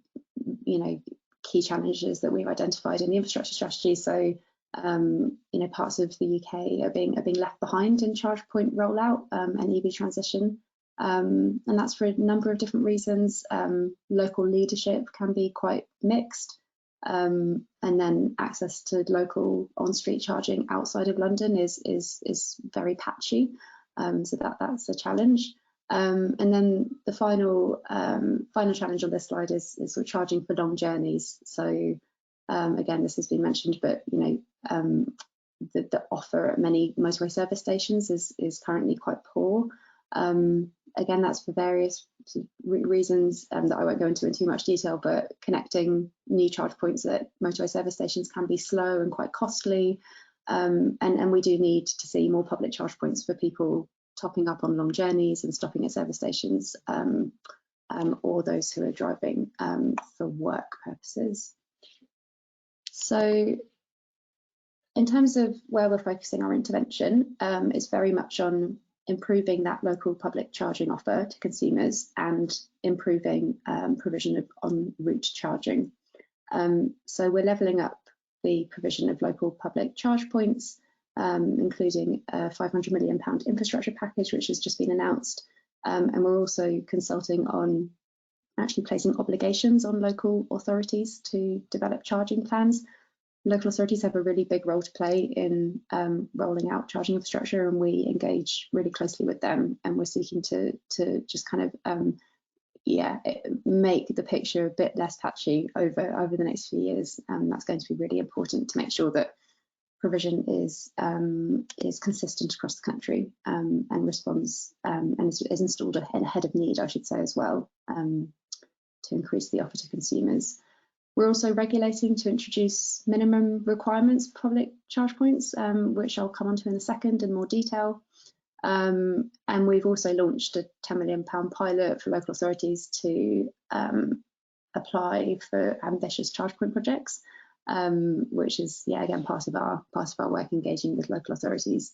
key challenges that we've identified in the infrastructure strategy. So, parts of the UK are being left behind in charge point rollout and EV transition. And that's for a number of different reasons. Local leadership can be quite mixed, and then access to local on-street charging outside of London is very patchy. So that's a challenge. And then the final challenge on this slide is sort of charging for long journeys. So again, this has been mentioned, but the offer at many motorway service stations is currently quite poor. Again, that's for various reasons that I won't go into in too much detail, but connecting new charge points at motorway service stations can be slow and quite costly. And we do need to see more public charge points for people topping up on long journeys and stopping at service stations, or those who are driving for work purposes. So in terms of where we're focusing our intervention, it's very much on improving that local public charging offer to consumers and improving provision of en route charging. So we're levelling up the provision of local public charge points, including a £500 million infrastructure package, which has just been announced. And we're also consulting on actually placing obligations on local authorities to develop charging plans. Local authorities have a really big role to play in rolling out charging infrastructure, and we engage really closely with them, and we're seeking to just kind of make the picture a bit less patchy over the next few years. That's going to be really important to make sure that provision is consistent across the country, and responds and is installed ahead of need, I should say, as well, to increase the offer to consumers. We're also regulating to introduce minimum requirements for public charge points, which I'll come on to in a second in more detail. And we've also launched a £10 million pilot for local authorities to apply for ambitious charge point projects, which is, again, part of our work engaging with local authorities.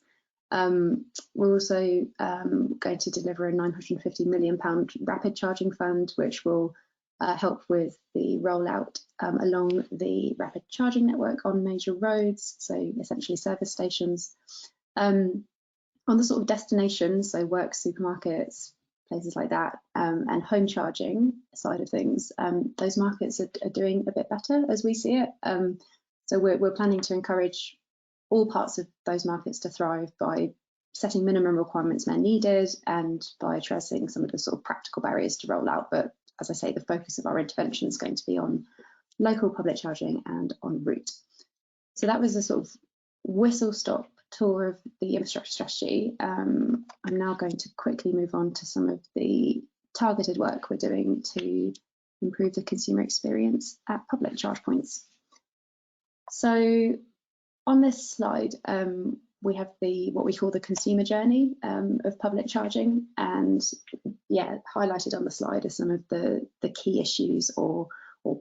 We're also going to deliver a £950 million rapid charging fund, which will help with the rollout along the rapid charging network on major roads, so essentially service stations. On the sort of destinations, so work, supermarkets, places like that, and home charging side of things, those markets are doing a bit better as we see it. So we're planning to encourage all parts of those markets to thrive by setting minimum requirements where needed and by addressing some of the sort of practical barriers to roll out. But as I say, the focus of our intervention is going to be on local public charging and en route. So that was a sort of whistle-stop tour of the infrastructure strategy. I'm now going to quickly move on to some of the targeted work we're doing to improve the consumer experience at public charge points. So on this slide, we have what we call the consumer journey of public charging, and highlighted on the slide are some of the key issues or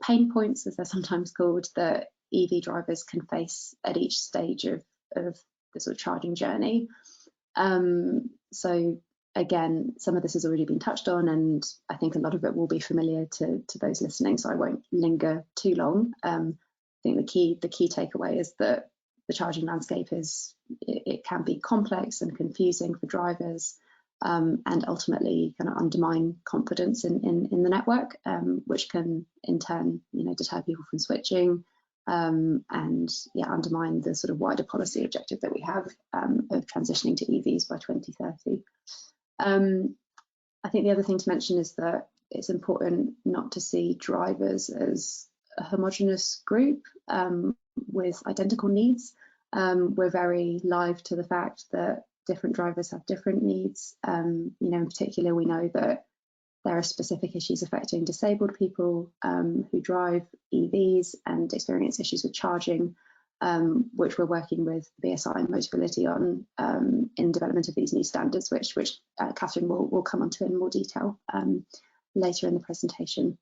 pain points, as they're sometimes called, that EV drivers can face at each stage of the sort of charging journey. So again, some of this has already been touched on, and I think a lot of it will be familiar to those listening, so I won't linger too long. I think the key takeaway is that the charging landscape it can be complex and confusing for drivers, and ultimately kind of undermine confidence in the network, which can in turn deter people from switching, and undermine the sort of wider policy objective that we have of transitioning to EVs by 2030. I think the other thing to mention is that it's important not to see drivers as a homogenous group with identical needs. We're very live to the fact that different drivers have different needs. In particular, we know that there are specific issues affecting disabled people who drive EVs and experience issues with charging, which we're working with BSI and Motability on in development of these new standards, which Catherine will come on to in more detail later in the presentation.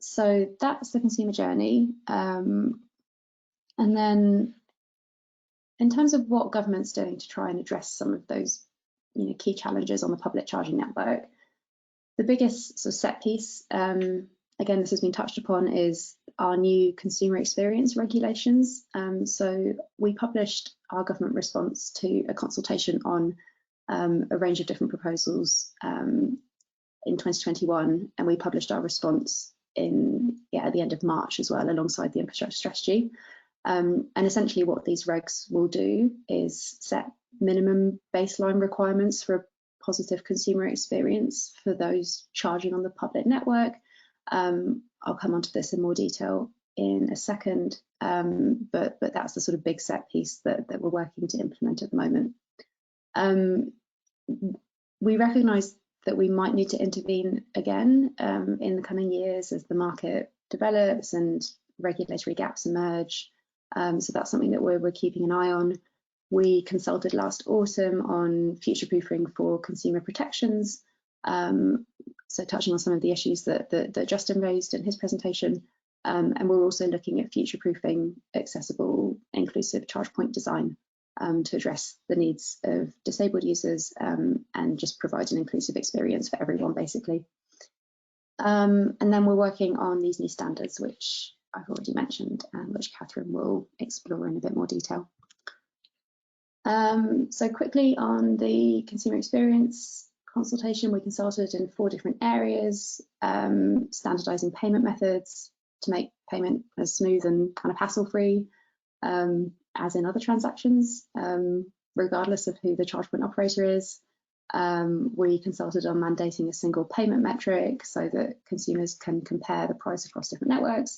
So that's the consumer journey. And then in terms of what government's doing to try and address some of those key challenges on the public charging network, the biggest sort of set piece, again, this has been touched upon, is our new consumer experience regulations. So we published our government response to a consultation on a range of different proposals in 2021, and we published our response at the end of March as well, alongside the infrastructure strategy. And essentially what these regs will do is set minimum baseline requirements for a positive consumer experience for those charging on the public network. I'll come onto this in more detail in a second, but that's the sort of big set piece that we're working to implement at the moment. We recognise that we might need to intervene again in the coming years as the market develops and regulatory gaps emerge. So that's something that we're keeping an eye on. We consulted last autumn on future-proofing for consumer protections. So touching on some of the issues that Justin raised in his presentation. And we're also looking at future-proofing accessible, inclusive charge point design to address the needs of disabled users and just provide an inclusive experience for everyone, basically. And then we're working on these new standards, which I've already mentioned and which Catherine will explore in a bit more detail. So quickly on the consumer experience consultation, we consulted in 4 different areas, standardising payment methods to make payment as smooth and kind of hassle-free as in other transactions, regardless of who the charge point operator is. We consulted on mandating a single payment metric so that consumers can compare the price across different networks.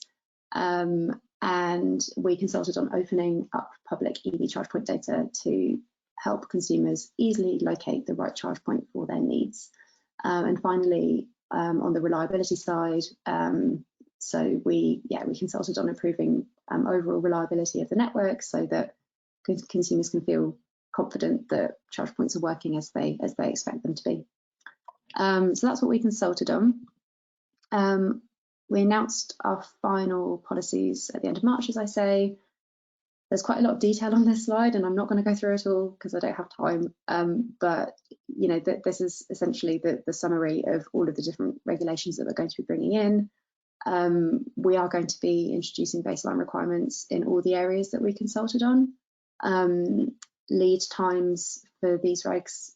And we consulted on opening up public EV charge point data to help consumers easily locate the right charge point for their needs. And finally, on the reliability side, so we consulted on improving overall reliability of the network so that consumers can feel confident that charge points are working as they expect them to be. So that's what we consulted on. We announced our final policies at the end of March, as I say. There's quite a lot of detail on this slide, and I'm not going to go through it all because I don't have time. But you know, this is essentially the summary of all of the different regulations that we're going to be bringing in. We are going to be introducing baseline requirements in all the areas that we consulted on. Lead times for these regs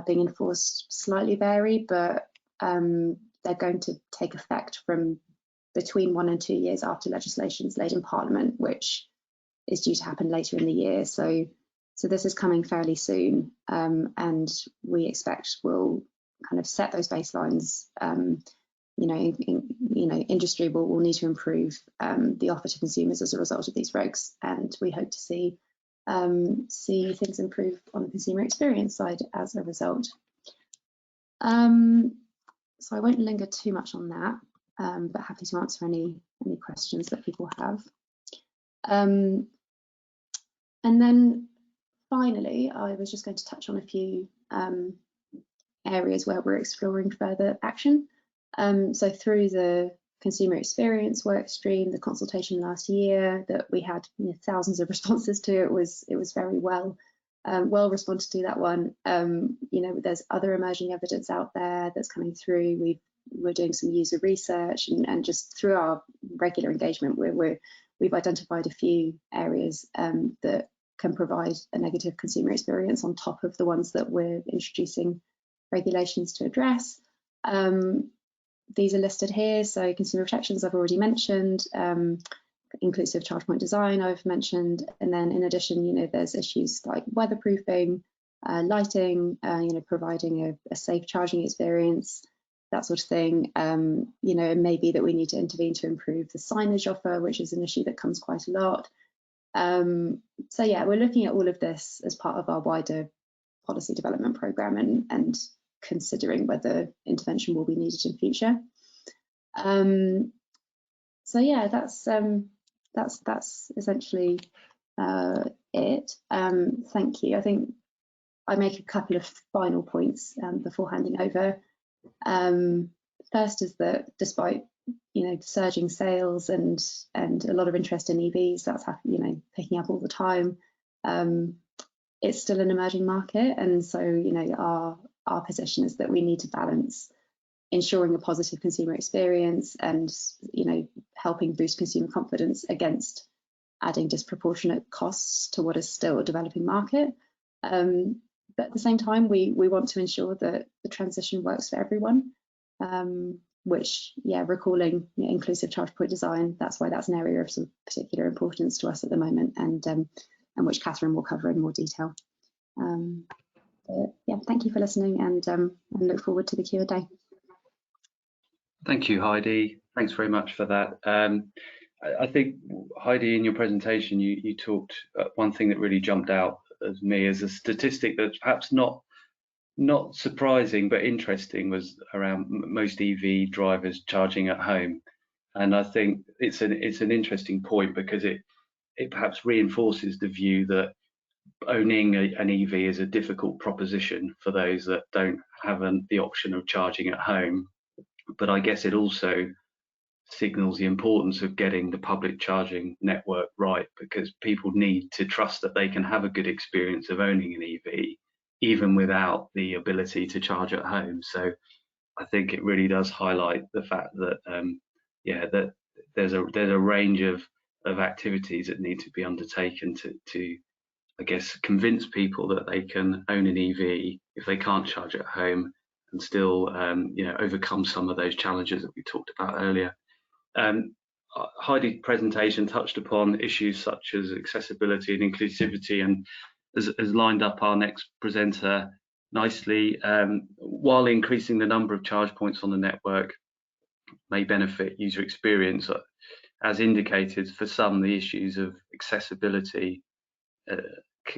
being enforced slightly vary, but they're going to take effect from between 1 and 2 years after legislation is laid in Parliament, which is due to happen later in the year. So this is coming fairly soon, and we expect we'll kind of set those baselines. Industry will need to improve the offer to consumers as a result of these regs, and we hope to see things improve on the consumer experience side as a result. So I won't linger too much on that, but happy to answer any questions that people have. And then finally, I was just going to touch on a few areas where we're exploring further action. So through the consumer experience work stream, the consultation last year that we had thousands of responses to, it was very well responded to, that one. There's other emerging evidence out there that's coming through. We're doing some user research, and just through our regular engagement, we've identified a few areas that can provide a negative consumer experience on top of the ones that we're introducing regulations to address. These are listed here. So consumer protections I've already mentioned, inclusive charge point design I've mentioned, and then in addition, there's issues like weatherproofing, lighting, providing a safe charging experience, that sort of thing. It may be that we need to intervene to improve the signage offer, which is an issue that comes quite a lot. So yeah, we're looking at all of this as part of our wider policy development programme and considering whether intervention will be needed in future. So yeah, that's essentially it. Thank you. I think I make a couple of final points before handing over. First is that despite surging sales and a lot of interest in EVs, that's picking up all the time, it's still an emerging market, and so our position is that we need to balance ensuring a positive consumer experience and helping boost consumer confidence against adding disproportionate costs to what is still a developing market. But at the same time, we want to ensure that the transition works for everyone, which, recalling inclusive charge point design, that's why that's an area of some particular importance to us at the moment, and which Catherine will cover in more detail. Thank you for listening, and look forward to the Q&A. Thank you, Heidi. Thanks very much for that. I think, Heidi, in your presentation, you talked, one thing that really jumped out as me as a statistic that's perhaps not surprising but interesting, was around most EV drivers charging at home. And I think it's an interesting point, because it perhaps reinforces the view that owning an EV is a difficult proposition for those that don't have the option of charging at home. But I guess it also signals the importance of getting the public charging network right, because people need to trust that they can have a good experience of owning an EV even without the ability to charge at home. So I think it really does highlight the fact that that there's a range of activities that need to be undertaken to I guess convince people that they can own an EV if they can't charge at home, and still overcome some of those challenges that we talked about earlier. Heidi's presentation touched upon issues such as accessibility and inclusivity, and has lined up our next presenter nicely. While increasing the number of charge points on the network may benefit user experience, as indicated, for some the issues of accessibility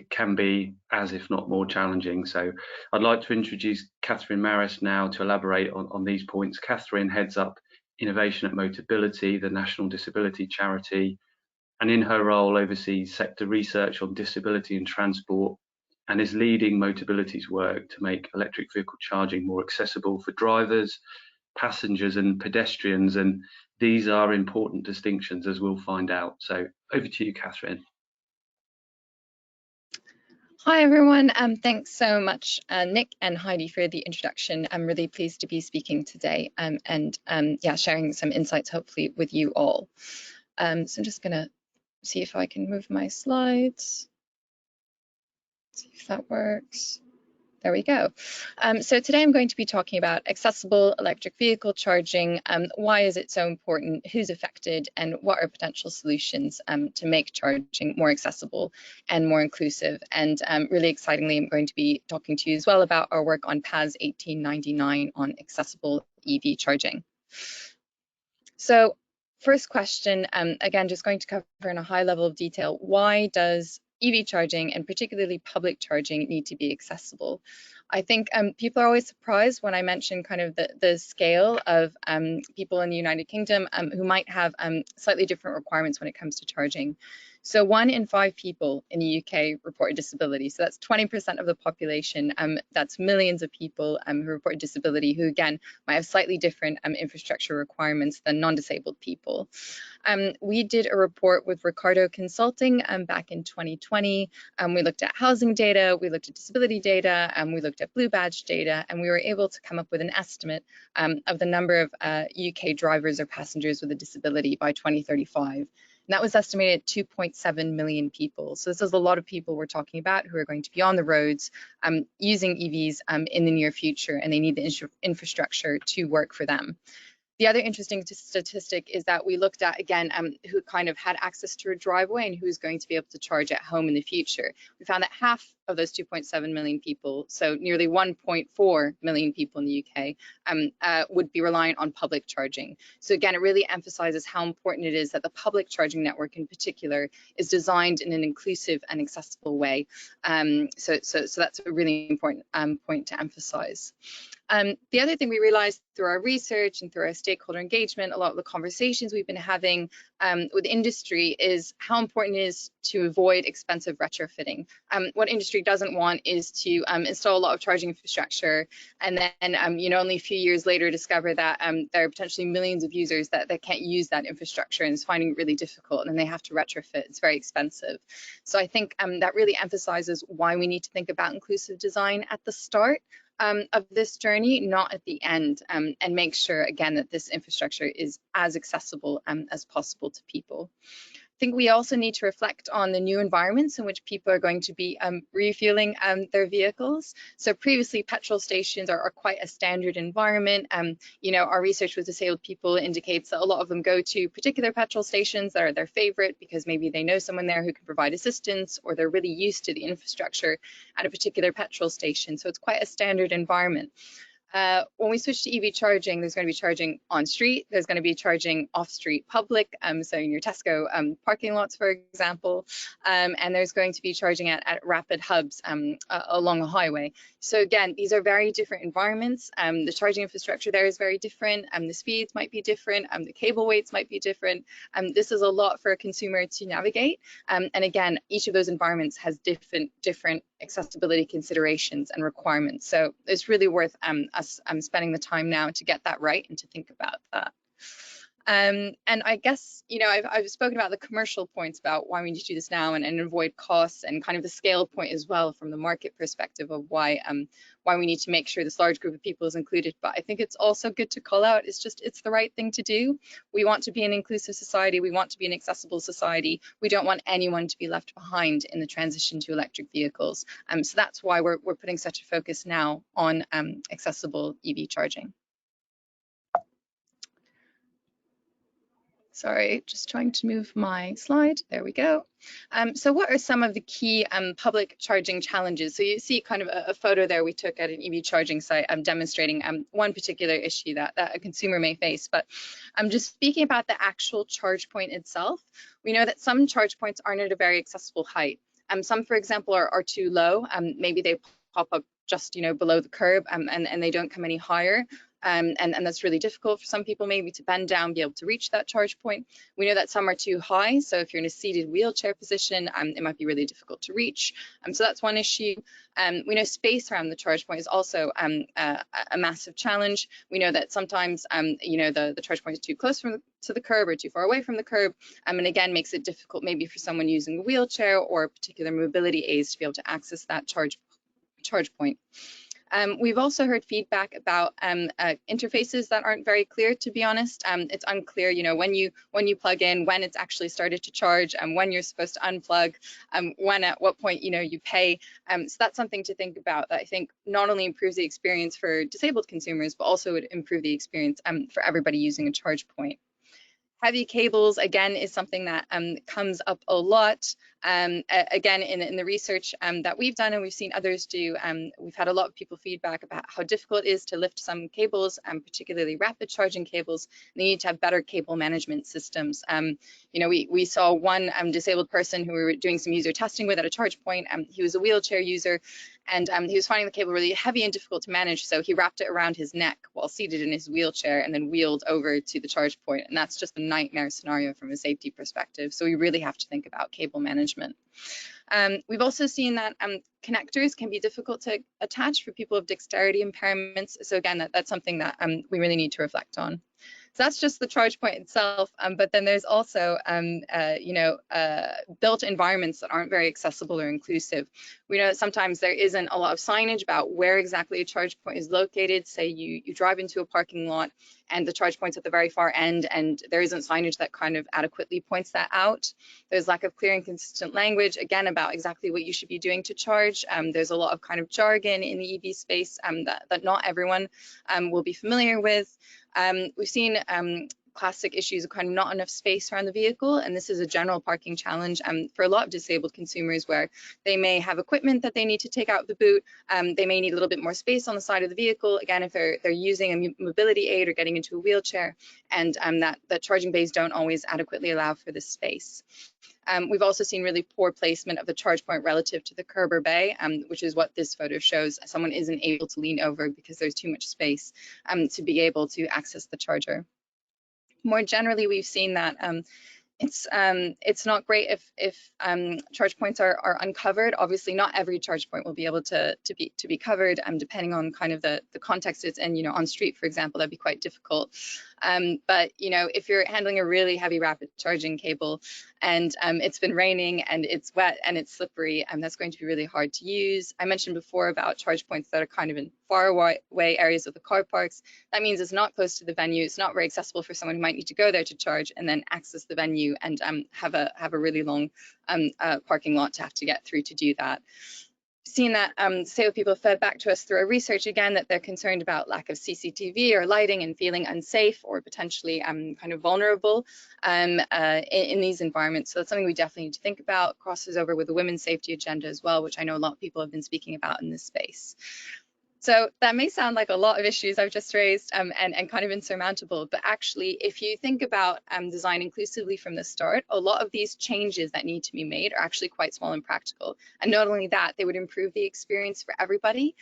can be as if not more challenging. So I'd like to introduce Catherine Maris now to elaborate on these points. Catherine heads up Innovation at Motability, the national disability charity, and in her role oversees sector research on disability and transport, and is leading Motability's work to make electric vehicle charging more accessible for drivers, passengers and pedestrians. And these are important distinctions, as we'll find out. So over to you, Catherine. Hi everyone, thanks so much Nick and Heidi for the introduction. I'm really pleased to be speaking today and sharing some insights hopefully with you all. So I'm just going to see if I can move my slides, see if that works. There we go. So today I'm going to be talking about accessible electric vehicle charging. Why is it so important? Who's affected? And what are potential solutions to make charging more accessible and more inclusive? And really excitingly, I'm going to be talking to you as well about our work on BAZE 1899 on accessible EV charging. So first question, again, just going to cover in a high level of detail, why does EV charging and particularly public charging need to be accessible? I think people are always surprised when I mention kind of the scale of people in the United Kingdom who might have slightly different requirements when it comes to charging. So 1 in 5 people in the UK report a disability. So that's 20% of the population. That's millions of people who report a disability who, again, might have slightly different infrastructure requirements than non-disabled people. We did a report with Ricardo Consulting back in 2020. We looked at housing data, we looked at disability data, we looked at blue badge data, and we were able to come up with an estimate of the number of UK drivers or passengers with a disability by 2035. And that was estimated at 2.7 million people. So this is a lot of people we're talking about who are going to be on the roads using EVs in the near future, and they need the infrastructure to work for them. The other interesting statistic is that we looked at, again, who kind of had access to a driveway and who's going to be able to charge at home in the future. We found that half of those 2.7 million people, so nearly 1.4 million people in the UK, would be reliant on public charging. So again, it really emphasizes how important it is that the public charging network in particular is designed in an inclusive and accessible way. So that's a really important point to emphasize. The other thing we realized through our research and through our stakeholder engagement, a lot of the conversations we've been having with industry, is how important it is to avoid expensive retrofitting. What industry doesn't want is to install a lot of charging infrastructure and then only a few years later discover that there are potentially millions of users that can't use that infrastructure and is finding it really difficult, and then they have to retrofit. It's very expensive. So I think that really emphasizes why we need to think about inclusive design at the start of this journey, not at the end, and make sure, again, that this infrastructure is as accessible as possible to people. I think we also need to reflect on the new environments in which people are going to be refueling their vehicles. So previously, petrol stations are quite a standard environment. Our research with disabled people indicates that a lot of them go to particular petrol stations that are their favorite because maybe they know someone there who can provide assistance, or they're really used to the infrastructure at a particular petrol station. So it's quite a standard environment. When we switch to EV charging, there's going to be charging on street, there's going to be charging off street public, so in your Tesco parking lots, for example, and there's going to be charging at rapid hubs along a highway. So again, these are very different environments. The charging infrastructure there is very different, the speeds might be different, the cable weights might be different. This is a lot for a consumer to navigate, and again, each of those environments has different accessibility considerations and requirements. So it's really worth us spending the time now to get that right and to think about that. And I guess, you know, I've spoken about the commercial points about why we need to do this now and avoid costs, and kind of the scale point as well from the market perspective of why we need to make sure this large group of people is included. But I think it's also good to call out, it's the right thing to do. We want to be an inclusive society. We want to be an accessible society. We don't want anyone to be left behind in the transition to electric vehicles. So that's why we're putting such a focus now on accessible EV charging. Sorry, just trying to move my slide. There we go. So what are some of the key public charging challenges? So you see kind of a photo there we took at an EV charging site demonstrating one particular issue that a consumer may face. But I'm just speaking about the actual charge point itself. We know that some charge points aren't at a very accessible height. Some, for example, are too low. Maybe they pop up just, you know, below the curb and they don't come any higher. And that's really difficult for some people maybe to bend down, be able to reach that charge point. We know that some are too high, so if you're in a seated wheelchair position, it might be really difficult to reach. So that's one issue. We know space around the charge point is also a massive challenge. We know that sometimes, you know, the charge point is too close to the curb or too far away from the curb, and again makes it difficult maybe for someone using a wheelchair or particular mobility aids to be able to access that charge point. We've also heard feedback about interfaces that aren't very clear, to be honest. It's unclear, you know, when you plug in, when it's actually started to charge, and when you're supposed to unplug, when at what point, you know, you pay. So that's something to think about that I think not only improves the experience for disabled consumers, but also would improve the experience for everybody using a charge point. Heavy cables, again, is something that comes up a lot. Again, in the research that we've done and we've seen others do, we've had a lot of people feedback about how difficult it is to lift some cables, particularly rapid charging cables. They need to have better cable management systems. You know, we saw one disabled person who we were doing some user testing with at a charge point. He was a wheelchair user, and he was finding the cable really heavy and difficult to manage, so he wrapped it around his neck while seated in his wheelchair and then wheeled over to the charge point, and that's just a nightmare scenario from a safety perspective. So we really have to think about cable management. We've also seen that connectors can be difficult to attach for people with dexterity impairments. So again, that's something that we really need to reflect on. So that's just the charge point itself, but then there's also, you know, built environments that aren't very accessible or inclusive. We know that sometimes there isn't a lot of signage about where exactly a charge point is located. Say you drive into a parking lot and the charge point's at the very far end, and there isn't signage that kind of adequately points that out. There's lack of clear and consistent language, again, about exactly what you should be doing to charge. There's a lot of kind of jargon in the EV space that not everyone will be familiar with. We've seen classic issues of kind of not enough space around the vehicle, and this is a general parking challenge for a lot of disabled consumers, where they may have equipment that they need to take out of the boot. They may need a little bit more space on the side of the vehicle, again, if they're using a mobility aid or getting into a wheelchair, and that charging bays don't always adequately allow for this space. We've also seen really poor placement of the charge point relative to the curb or bay, which is what this photo shows. Someone isn't able to lean over because there's too much space to be able to access the charger. More generally, we've seen that it's not great if charge points are uncovered. Obviously, not every charge point will be able to be covered, depending on kind of the context it's in. You know, on street, for example, that'd be quite difficult. But you know, if you're handling a really heavy rapid charging cable and it's been raining and it's wet and it's slippery, that's going to be really hard to use. I mentioned before about charge points that are kind of in far away areas of the car parks. That means it's not close to the venue. It's not very accessible for someone who might need to go there to charge and then access the venue and have a really long parking lot to have to get through to do that. Seen that disabled people fed back to us through our research again that they're concerned about lack of CCTV or lighting and feeling unsafe or potentially kind of vulnerable in these environments. So that's something we definitely need to think about. Crosses over with the women's safety agenda as well, which I know a lot of people have been speaking about in this space. So that may sound like a lot of issues I've just raised and kind of insurmountable, but actually, if you think about design inclusively from the start, a lot of these changes that need to be made are actually quite small and practical. And not only that, they would improve the experience for everybody.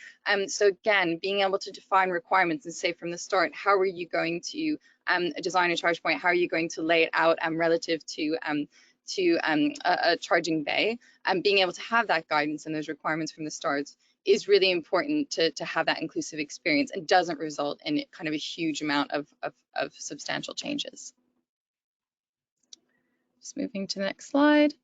So again, being able to define requirements and say from the start, how are you going to design a charge point? How are you going to lay it out relative to a charging bay? And being able to have that guidance and those requirements from the start is really important to have that inclusive experience and doesn't result in kind of a huge amount of substantial changes. Just moving to the next slide.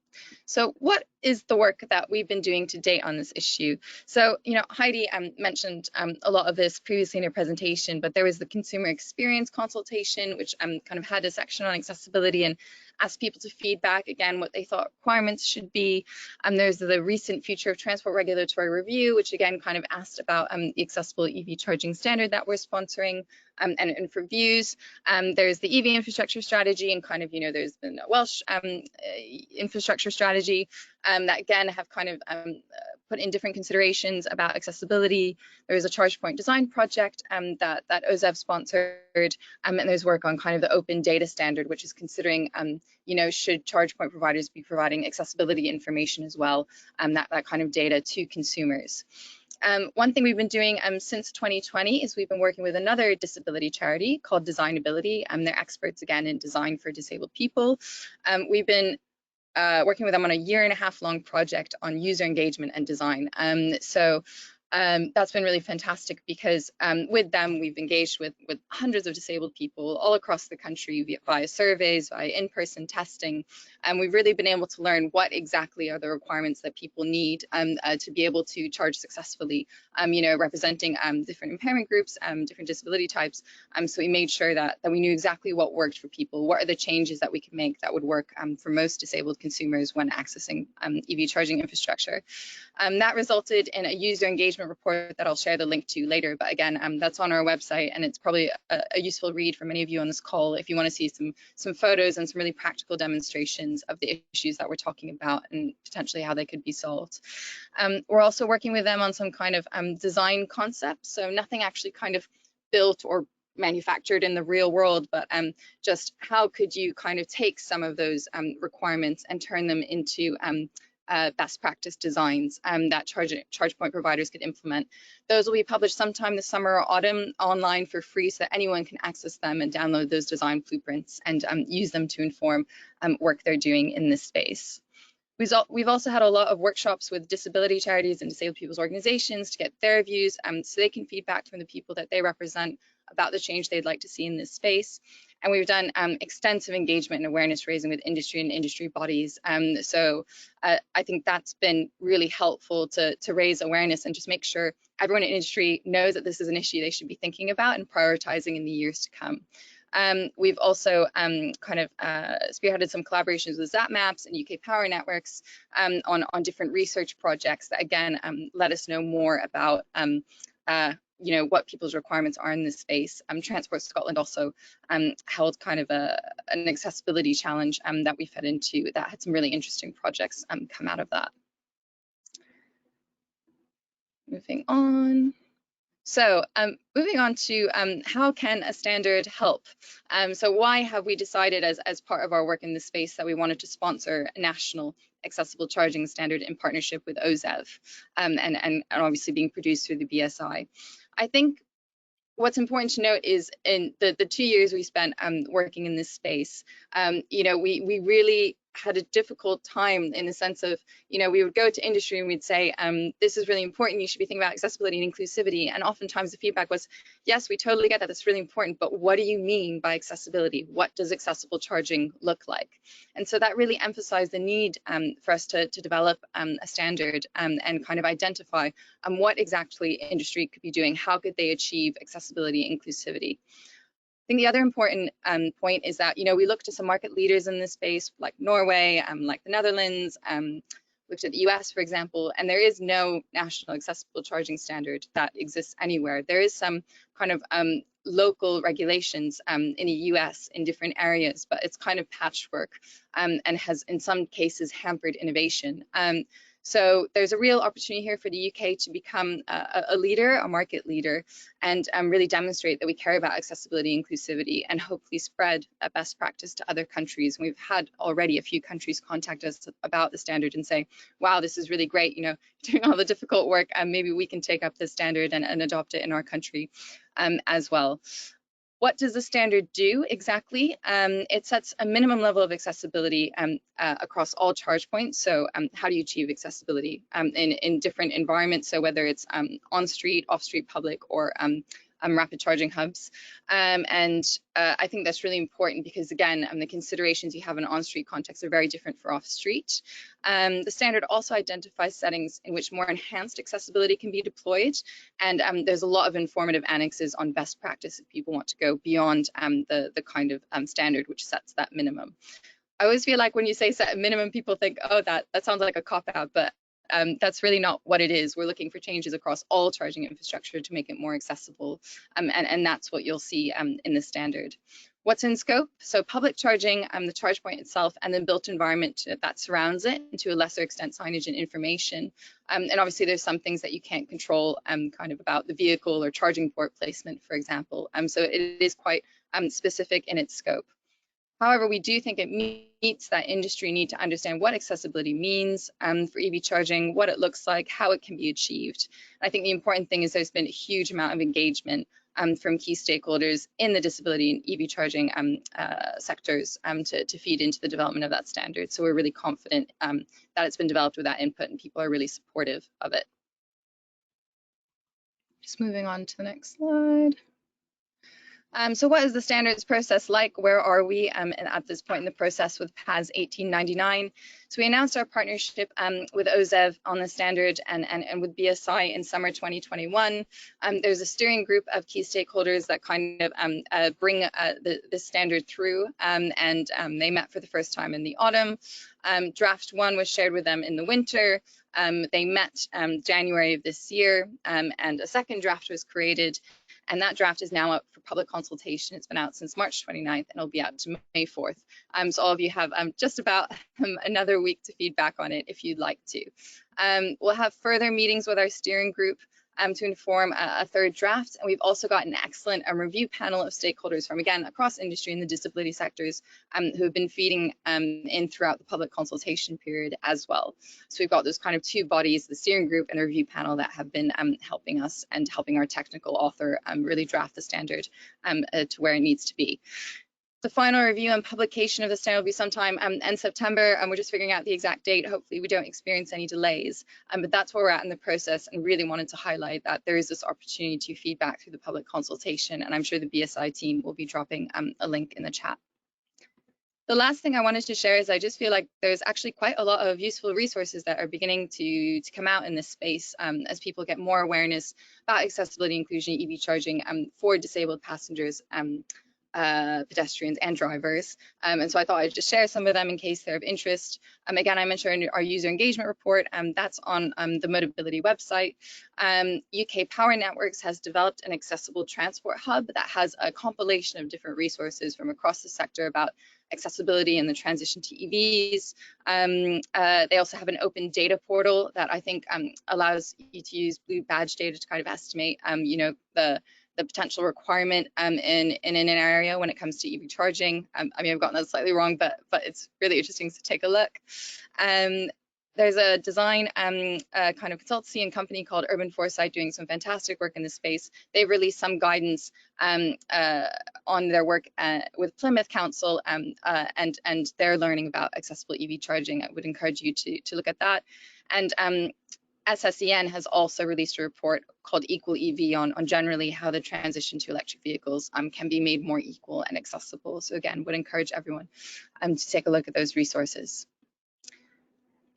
So what is the work that we've been doing to date on this issue? So, Heidi mentioned a lot of this previously in her presentation, but there was the consumer experience consultation, which kind of had a section on accessibility and asked people to feedback, again, what they thought requirements should be. There's the recent Future of Transport Regulatory Review, which again kind of asked about the accessible EV charging standard that we're sponsoring and for views. There's the EV infrastructure strategy and kind of, there's the Welsh infrastructure strategy that again have kind of put in different considerations about accessibility. There is a charge point design project that OZEV sponsored, and there's work on kind of the open data standard, which is considering, should charge point providers be providing accessibility information as well, that kind of data to consumers. One thing we've been doing since 2020 is we've been working with another disability charity called Designability. They're experts again in design for disabled people. We've been working with them on a 1.5 year long project on user engagement and design. That's been really fantastic because with them, we've engaged with hundreds of disabled people all across the country via surveys, via in-person testing. And we've really been able to learn what exactly are the requirements that people need to be able to charge successfully, representing different impairment groups, different disability types. So we made sure that we knew exactly what worked for people, what are the changes that we could make that would work for most disabled consumers when accessing EV charging infrastructure. That resulted in a user engagement report that I'll share the link to later, but again, that's on our website, and it's probably a useful read for many of you on this call if you want to see some photos and some really practical demonstrations of the issues that we're talking about and potentially how they could be solved. We're also working with them on some kind of design concepts, so nothing actually kind of built or manufactured in the real world, but just how could you kind of take some of those requirements and turn them into best practice designs that charge point providers could implement. Those will be published sometime this summer or autumn online for free so that anyone can access them and download those design blueprints and use them to inform work they're doing in this space. We've also had a lot of workshops with disability charities and disabled people's organizations to get their views so they can feedback from the people that they represent about the change they'd like to see in this space. And we've done extensive engagement and awareness raising with industry and industry bodies. So I think that's been really helpful to raise awareness and just make sure everyone in industry knows that this is an issue they should be thinking about and prioritizing in the years to come. We've also kind of spearheaded some collaborations with ZapMaps and UK Power Networks on different research projects that again let us know more about what people's requirements are in this space. Transport Scotland also held kind of an accessibility challenge that we fed into that had some really interesting projects come out of that. Moving on. So moving on to how can a standard help? So why have we decided as part of our work in this space that we wanted to sponsor a national accessible charging standard in partnership with OZEV and obviously being produced through the BSI? I think what's important to note is in the 2 years we spent working in this space, we really had a difficult time in the sense of, we would go to industry and we'd say, this is really important, you should be thinking about accessibility and inclusivity. And oftentimes the feedback was, yes, we totally get that, that's really important, but what do you mean by accessibility? What does accessible charging look like? And so that really emphasized the need for us to develop a standard and kind of identify what exactly industry could be doing, how could they achieve accessibility and inclusivity. I think the other important point is that, we looked at some market leaders in this space, like Norway, like the Netherlands, looked at the US, for example, and there is no national accessible charging standard that exists anywhere. There is some kind of local regulations in the US in different areas, but it's kind of patchwork and has in some cases hampered innovation. So there's a real opportunity here for the UK to become a leader, a market leader, and really demonstrate that we care about accessibility, inclusivity, and hopefully spread a best practice to other countries. And we've had already a few countries contact us about the standard and say, wow, this is really great, you know, doing all the difficult work, and maybe we can take up this standard and adopt it in our country as well. What does the standard do exactly? It sets a minimum level of accessibility across all charge points. So how do you achieve accessibility in different environments? So whether it's on-street, off-street, public, or rapid charging hubs. I think that's really important because, again, the considerations you have in an on-street context are very different for off-street. The standard also identifies settings in which more enhanced accessibility can be deployed. And there's a lot of informative annexes on best practice if people want to go beyond the kind of standard which sets that minimum. I always feel like when you say set a minimum, people think, oh, that sounds like a cop-out, but that's really not what it is. We're looking for changes across all charging infrastructure to make it more accessible, and that's what you'll see in the standard. What's in scope? So public charging, the charge point itself, and the built environment that surrounds it, and to a lesser extent signage and information. And obviously there's some things that you can't control kind of about the vehicle or charging port placement, for example. So it is quite specific in its scope. However, we do think it meets that industry need to understand what accessibility means for EV charging, what it looks like, how it can be achieved. I think the important thing is there's been a huge amount of engagement from key stakeholders in the disability and EV charging sectors to feed into the development of that standard. So we're really confident that it's been developed with that input and people are really supportive of it. Just moving on to the next slide. So what is the standards process like? Where are we at this point in the process with PAS 1899? So we announced our partnership with OZEV on the standard and with BSI in summer 2021. There's a steering group of key stakeholders that kind of bring the standard through, and they met for the first time in the autumn. Draft 1 was shared with them in the winter. They met January of this year, and a second draft was created. And that draft is now up for public consultation. It's been out since March 29th and it'll be out to May 4th. So all of you have just about another week to feedback on it if you'd like to. We'll have further meetings with our steering group to inform a third draft. And we've also got an excellent review panel of stakeholders from, again, across industry and the disability sectors who have been feeding in throughout the public consultation period as well. So we've got those kind of two bodies, the steering group and the review panel, that have been helping us and helping our technical author really draft the standard to where it needs to be. The final review and publication of the standard will be sometime in September, and we're just figuring out the exact date. Hopefully we don't experience any delays, but that's where we're at in the process, and really wanted to highlight that there is this opportunity to feedback through the public consultation, and I'm sure the BSI team will be dropping a link in the chat. The last thing I wanted to share is I just feel like there's actually quite a lot of useful resources that are beginning to come out in this space as people get more awareness about accessibility, inclusion, EV charging for disabled passengers, pedestrians and drivers. And so I thought I'd just share some of them in case they're of interest. Again, I mentioned our user engagement report, that's on the Motability website. UK Power Networks has developed an accessible transport hub that has a compilation of different resources from across the sector about accessibility and the transition to EVs. They also have an open data portal that I think allows you to use blue badge data to kind of estimate, you know, the potential requirement in an area when it comes to EV charging. I mean, I've gotten that slightly wrong, but it's really interesting to take a look. There's a design kind of consultancy and company called Urban Foresight doing some fantastic work in this space. They've released some guidance on their work with Plymouth Council, and they're learning about accessible EV charging. I would encourage you to look at that. And SSEN has also released a report called Equal EV on generally how the transition to electric vehicles can be made more equal and accessible. So again, would encourage everyone to take a look at those resources.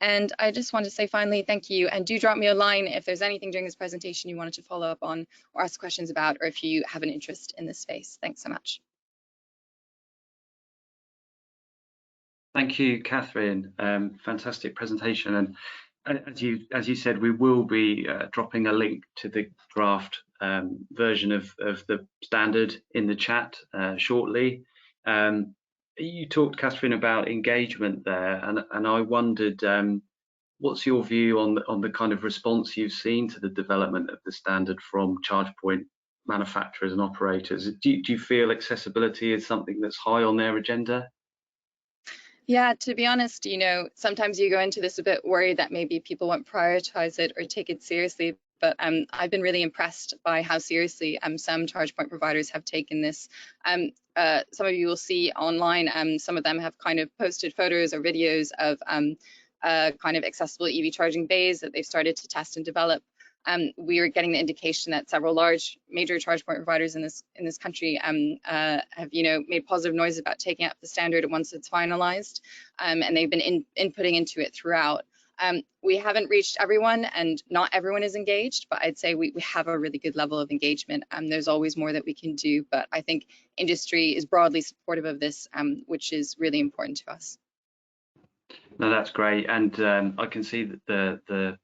And I just want to say finally, thank you, and do drop me a line if there's anything during this presentation you wanted to follow up on or ask questions about, or if you have an interest in this space. Thanks so much. Thank you, Catherine. Fantastic presentation. And as you said, we will be dropping a link to the draft version of the standard in the chat shortly. You talked, Catherine, about engagement there, and I wondered what's your view on the kind of response you've seen to the development of the standard from charge point manufacturers and operators? Do you feel accessibility is something that's high on their agenda? Yeah, to be honest, sometimes you go into this a bit worried that maybe people won't prioritize it or take it seriously. But I've been really impressed by how seriously some charge point providers have taken this. Some of you will see online, some of them have kind of posted photos or videos of kind of accessible EV charging bays that they've started to test and develop. We are getting the indication that several large major charge point providers in this country have made positive noise about taking up the standard once it's finalized, and they've been inputting into it throughout. We haven't reached everyone, and not everyone is engaged, but I'd say we have a really good level of engagement. There's always more that we can do, but I think industry is broadly supportive of this, which is really important to us. No, that's great, and I can see that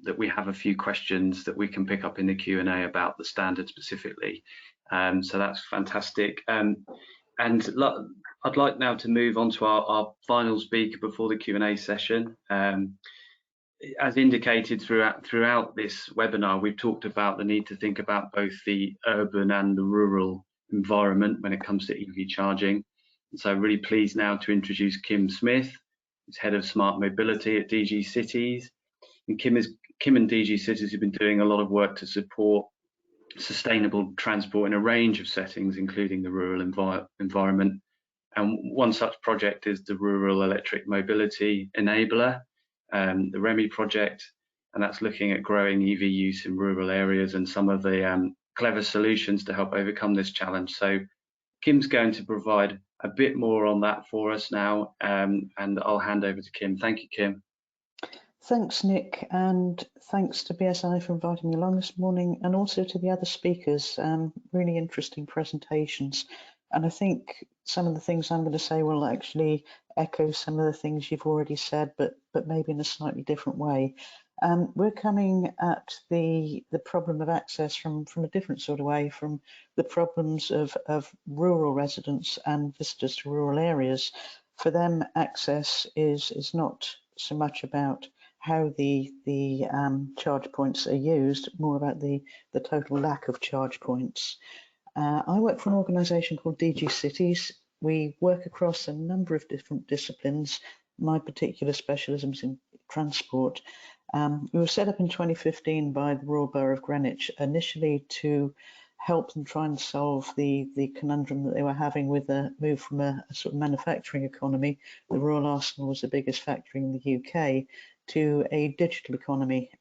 that we have a few questions that we can pick up in the Q&A about the standard specifically. So that's fantastic. And I'd like now to move on to our final speaker before the Q&A session. As indicated throughout this webinar, we've talked about the need to think about both the urban and the rural environment when it comes to EV charging. And so I'm really pleased now to introduce Kim Smith, who's Head of Smart Mobility at DG Cities. And Kim and DG Cities have been doing a lot of work to support sustainable transport in a range of settings, including the rural environment. And one such project is the Rural Electric Mobility Enabler, the REMI project, and that's looking at growing EV use in rural areas and some of the clever solutions to help overcome this challenge. So Kim's going to provide a bit more on that for us now, and I'll hand over to Kim. Thank you, Kim. Thanks, Nick, and thanks to BSI for inviting me along this morning, and also to the other speakers. Really interesting presentations, and I think some of the things I'm going to say will actually echo some of the things you've already said, but maybe in a slightly different way. We're coming at the problem of access from a different sort of way, from the problems of rural residents and visitors to rural areas. For them, access is not so much about how the charge points are used, more about the total lack of charge points. I work for an organisation called DG Cities. We work across a number of different disciplines. My particular specialism is in transport. We were set up in 2015 by the Royal Borough of Greenwich, initially to help them try and solve the conundrum that they were having with the move from a sort of manufacturing economy. The Royal Arsenal was the biggest factory in the UK, to a digital economy.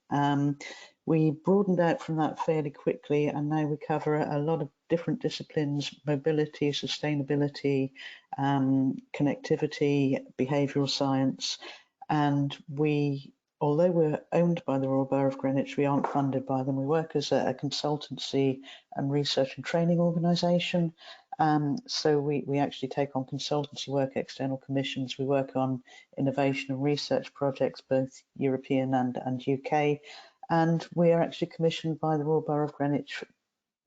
We broadened out from that fairly quickly, and now we cover a lot of different disciplines: mobility, sustainability, connectivity, behavioural science. And although we're owned by the Royal Borough of Greenwich, we aren't funded by them. We work as a consultancy and research and training organisation. So we actually take on consultancy work, external commissions. We work on innovation and research projects, both European and UK. And we are actually commissioned by the Royal Borough of Greenwich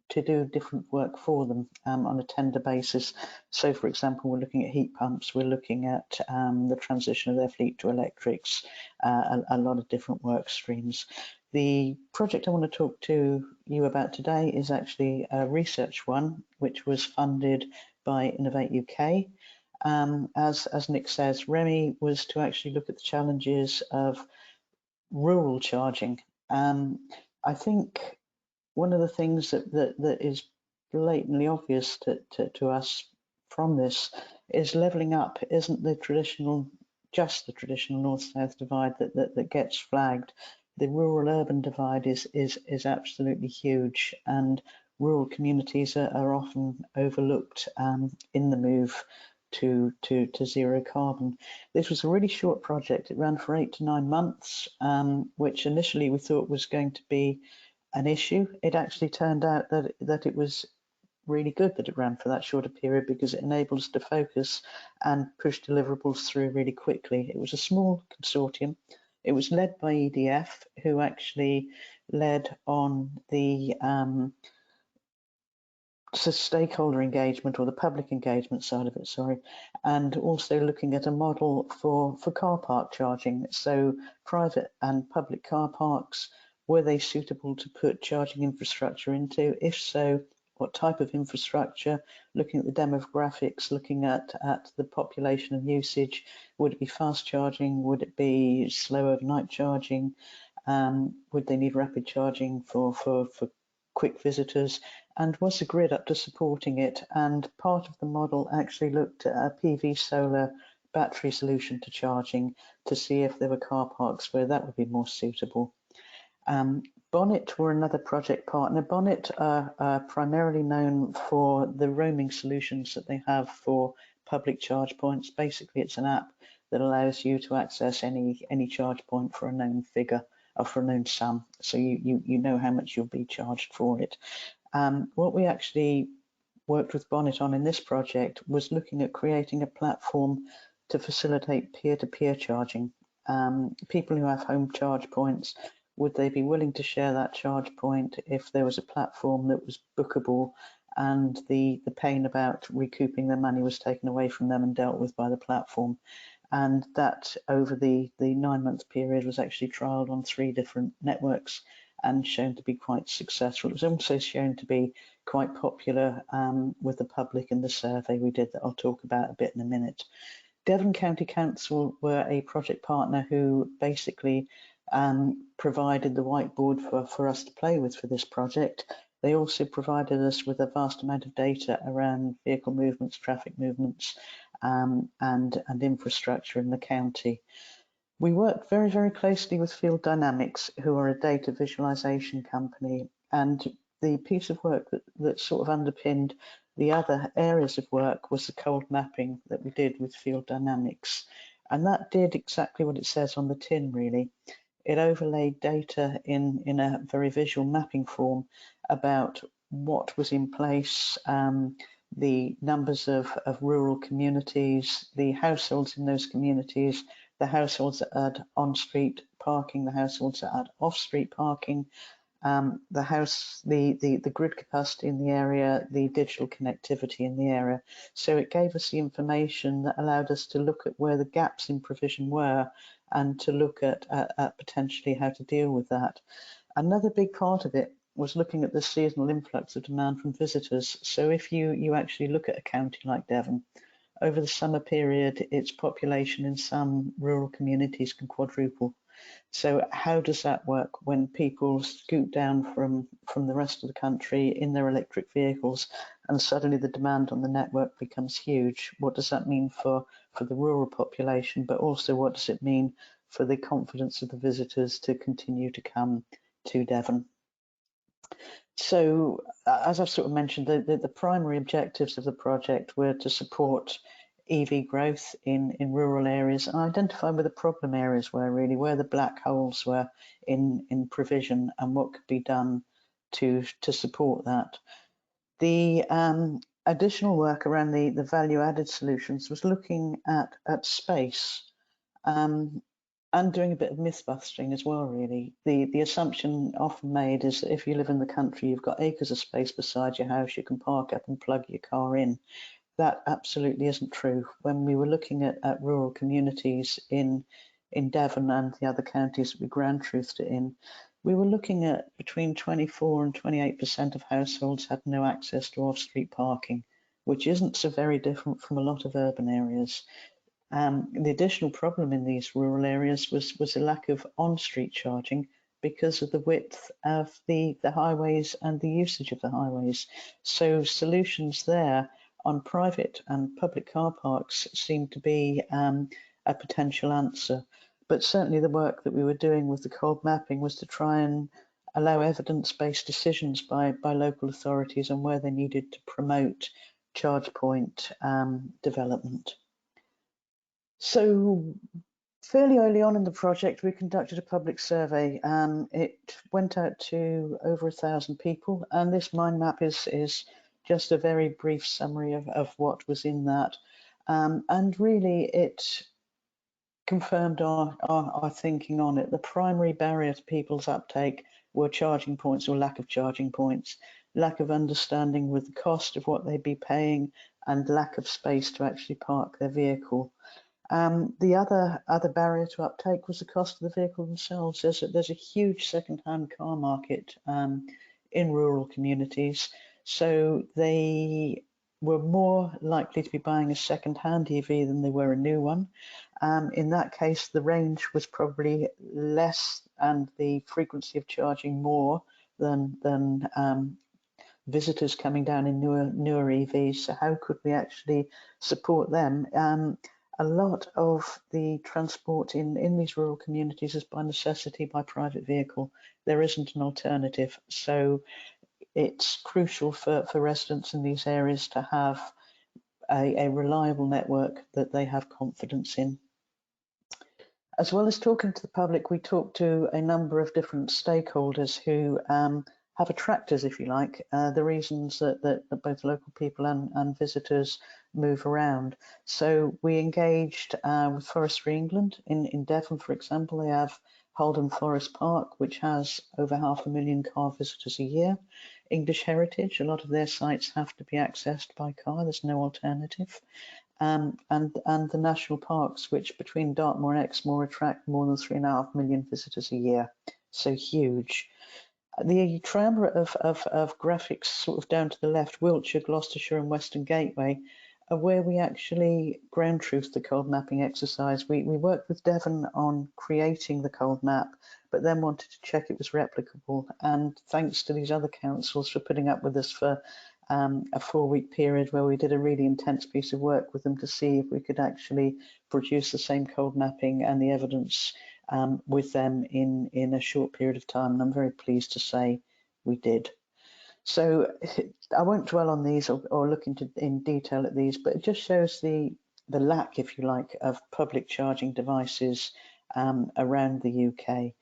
to do different work for them on a tender basis. So, for example, we're looking at heat pumps, we're looking at the transition of their fleet to electrics, a lot of different work streams. The project I want to talk to you about today is actually a research one, which was funded by Innovate UK. As Nick says, REMI was to actually look at the challenges of rural charging. I think one of the things that is blatantly obvious to us from this is levelling up isn't just the traditional north-south divide that gets flagged. The rural-urban divide is absolutely huge, and rural communities are often overlooked in the move to zero carbon. This was a really short project. It ran for 8 to 9 months, which initially we thought was going to be an issue. It actually turned out that it was really good that it ran for that shorter period, because it enabled us to focus and push deliverables through really quickly. It was a small consortium. It was led by EDF, who actually led on the stakeholder engagement, or the public engagement side of it, sorry, and also looking at a model for car park charging. So private and public car parks, were they suitable to put charging infrastructure into? If so, what type of infrastructure? Looking at the demographics, looking at the population and usage. Would it be fast charging? Would it be slow overnight charging? Would they need rapid charging for quick visitors? And was the grid up to supporting it? And part of the model actually looked at a PV solar battery solution to charging to see if there were car parks where that would be more suitable. Bonnet were another project partner. Bonnet are primarily known for the roaming solutions that they have for public charge points. Basically, it's an app that allows you to access any charge point for a known figure or for a known sum, so you know how much you'll be charged for it. What we actually worked with Bonnet on in this project was looking at creating a platform to facilitate peer-to-peer charging. People who have home charge points, would they be willing to share that charge point if there was a platform that was bookable and the pain about recouping their money was taken away from them and dealt with by the platform? And that, over the 9-month period, was actually trialled on 3 different networks and shown to be quite successful. It was also shown to be quite popular with the public in the survey we did that I'll talk about a bit in a minute. Devon County Council were a project partner who basically provided the whiteboard for us to play with for this project. They also provided us with a vast amount of data around vehicle movements, traffic movements, and infrastructure in the county. We worked very, very closely with Field Dynamics, who are a data visualization company, and the piece of work that sort of underpinned the other areas of work was the cold mapping that we did with Field Dynamics. And that did exactly what it says on the tin, really. It overlaid data in a very visual mapping form about what was in place, the numbers of rural communities, the households in those communities, the households that had on-street parking, the households that had off-street parking, the grid capacity in the area, the digital connectivity in the area. So it gave us the information that allowed us to look at where the gaps in provision were and to look at potentially how to deal with that. Another big part of it was looking at the seasonal influx of demand from visitors. So if you actually look at a county like Devon, over the summer period, its population in some rural communities can quadruple. So how does that work when people scoot down from the rest of the country in their electric vehicles and suddenly the demand on the network becomes huge? What does that mean for the rural population, but also what does it mean for the confidence of the visitors to continue to come to Devon? So as I've sort of mentioned, the primary objectives of the project were to support EV growth in rural areas and identify where the problem areas were, really, where the black holes were in provision and what could be done to support that. The additional work around the value added solutions was looking at space and doing a bit of myth busting as well, really. The assumption often made is that if you live in the country, you've got acres of space beside your house, you can park up and plug your car in. That absolutely isn't true. When we were looking at rural communities in Devon and the other counties that we ground truthed it in, we were looking at between 24 and 28% of households had no access to off-street parking, which isn't so very different from a lot of urban areas. The additional problem in these rural areas was a lack of on-street charging because of the width of the highways and the usage of the highways. So solutions there on private and public car parks seemed to be a potential answer. But certainly the work that we were doing with the cold mapping was to try and allow evidence-based decisions by local authorities on where they needed to promote charge point development. So fairly early on in the project, we conducted a public survey. It went out to over 1,000 people, and this mind map is just a very brief summary of what was in that. And really, it confirmed our thinking on it. The primary barrier to people's uptake were charging points or lack of charging points, lack of understanding with the cost of what they'd be paying, and lack of space to actually park their vehicle. The other barrier to uptake was the cost of the vehicle themselves. There's a huge second-hand car market in rural communities, so they were more likely to be buying a second-hand EV than they were a new one. In that case, the range was probably less and the frequency of charging more than visitors coming down in newer EVs. So how could we actually support them? A lot of the transport in these rural communities is by necessity by private vehicle. There isn't an alternative. So it's crucial for residents in these areas to have a reliable network that they have confidence in. As well as talking to the public, we talked to a number of different stakeholders who have attractors, if you like, the reasons that both local people and visitors move around. So we engaged with Forestry England in Devon, for example. They have Holden Forest Park, which has over 500,000 car visitors a year. English Heritage, a lot of their sites have to be accessed by car, there's no alternative. And the national parks, which between Dartmoor and Exmoor attract more than 3.5 million visitors a year, so huge. The triumvirate of graphics sort of down to the left, Wiltshire, Gloucestershire and Western Gateway, are where we actually ground truthed the cold mapping exercise. We worked with Devon on creating the cold map, but then wanted to check it was replicable. And thanks to these other councils for putting up with us for a 4-week period where we did a really intense piece of work with them to see if we could actually produce the same cold mapping and the evidence with them in a short period of time. And I'm very pleased to say we did. So I won't dwell on these or look in detail at these, but it just shows the lack, if you like, of public charging devices around the UK.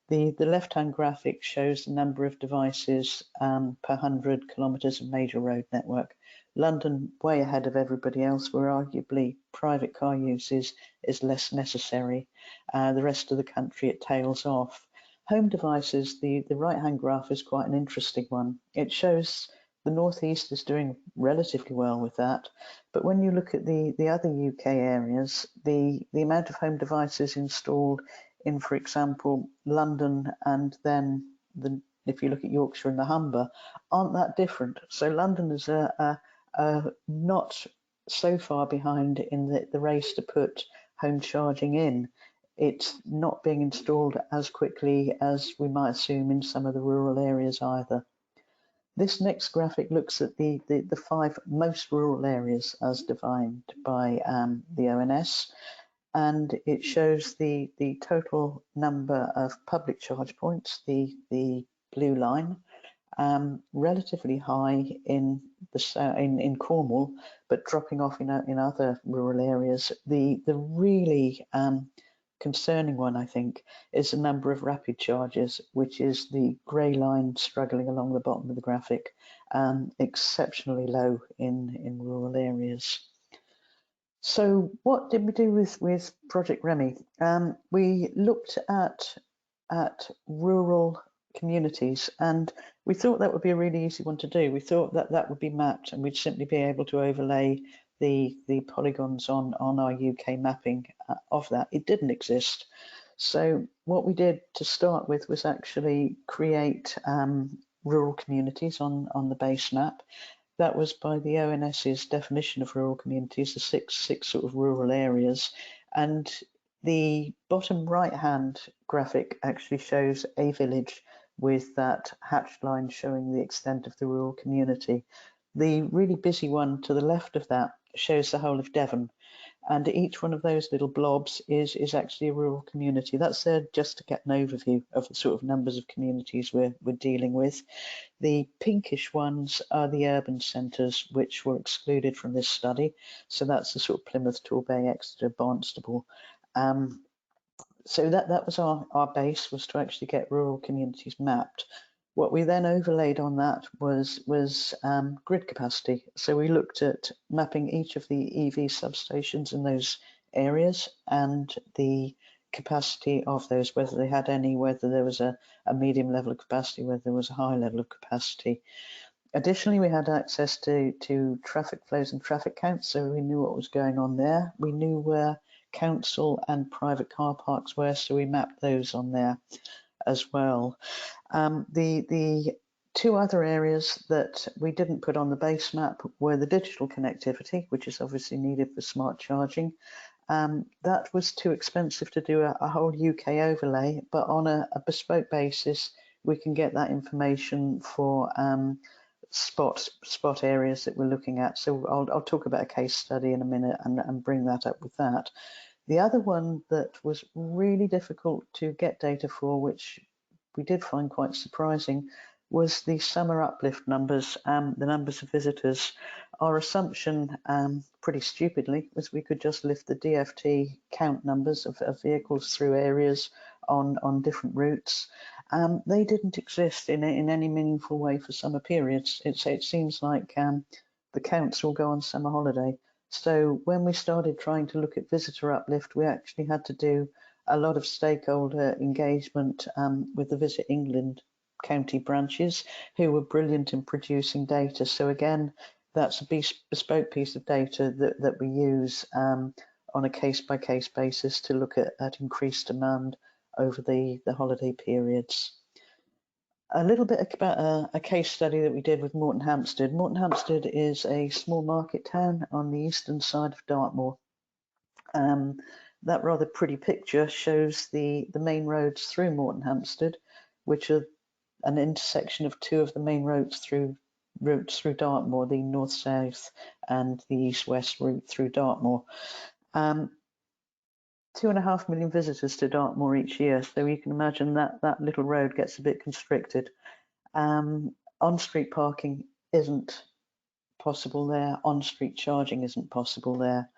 The left-hand graphic shows the number of devices per 100 kilometres of major road network. London way ahead of everybody else, where arguably private car use is less necessary. The rest of the country, it tails off. Home devices, the right-hand graph is quite an interesting one. It shows the Northeast is doing relatively well with that, but when you look at the other UK areas, the amount of home devices installed in, for example, London and then if you look at Yorkshire and the Humber, aren't that different. So London is not so far behind in the race to put home charging in. It's not being installed as quickly as we might assume in some of the rural areas either. This next graphic looks at the 5 most rural areas as defined by the ONS, and it shows the total number of public charge points, the blue line, relatively high in Cornwall, but dropping off in other rural areas. The really concerning one, I think, is the number of rapid charges, which is the grey line struggling along the bottom of the graphic, exceptionally low in rural areas. So what did we do with Project Remy? We looked at rural communities, and we thought that would be a really easy one to do. We thought that would be mapped and we'd simply be able to overlay the polygons on our UK mapping of that. It didn't exist. So what we did to start with was actually create rural communities on the base map. That was by the ONS's definition of rural communities, the six sort of rural areas. And the bottom right-hand graphic actually shows a village with that hatched line showing the extent of the rural community. The really busy one to the left of that shows the whole of Devon, and each one of those little blobs is actually a rural community. That's there just to get an overview of the sort of numbers of communities we're dealing with. The pinkish ones are the urban centres which were excluded from this study. So that's the sort of Plymouth, Torbay, Exeter, Barnstaple. So that was our base, was to actually get rural communities mapped. What we then overlaid on that was grid capacity. So we looked at mapping each of the EV substations in those areas and the capacity of those, whether they had any, whether there was a medium level of capacity, whether there was a high level of capacity. Additionally, we had access to traffic flows and traffic counts, so we knew what was going on there. We knew where council and private car parks were, so we mapped those on there as well. The two other areas that we didn't put on the base map were the digital connectivity, which is obviously needed for smart charging. That was too expensive to do a whole UK overlay, but on a bespoke basis, we can get that information for spot areas that we're looking at. So I'll talk about a case study in a minute and bring that up with that. The other one that was really difficult to get data for, which we did find quite surprising, was the summer uplift numbers, the numbers of visitors. Our assumption, pretty stupidly, was we could just lift the DFT count numbers of vehicles through areas on different routes. They didn't exist in any meaningful way for summer periods. It seems like the counts will go on summer holiday. So when we started trying to look at visitor uplift, we actually had to do a lot of stakeholder engagement with the Visit England county branches, who were brilliant in producing data. So again, that's a bespoke piece of data that we use on a case-by-case basis to look at increased demand over the holiday periods. A little bit about a case study that we did with Moreton Hampstead. Moreton Hampstead is a small market town on the eastern side of Dartmoor. That rather pretty picture shows the main roads through Moreton Hampstead, which are an intersection of two of the main routes through Dartmoor, the north-south and the east-west route through Dartmoor. 2.5 million visitors to Dartmoor each year, so you can imagine that little road gets a bit constricted. On-street parking isn't possible there, on-street charging isn't possible there.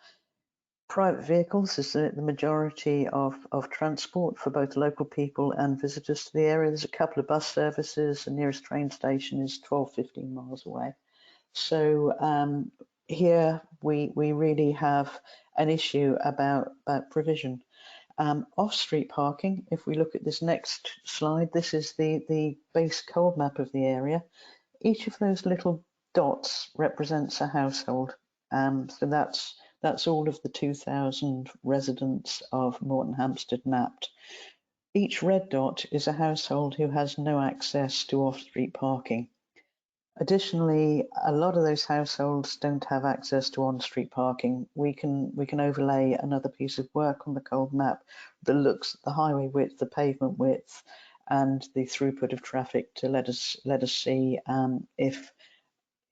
Private vehicles is the majority of transport for both local people and visitors to the area. There's a couple of bus services. The nearest train station is 12-15 miles away. So here we really have an issue about provision. Off-street parking, if we look at this next slide, this is the base cold map of the area. Each of those little dots represents a household. So that's all of the 2,000 residents of Moreton Hampstead mapped. Each red dot is a household who has no access to off-street parking. Additionally, a lot of those households don't have access to on-street parking. We can overlay another piece of work on the cold map that looks at the highway width, the pavement width, and the throughput of traffic to let us see if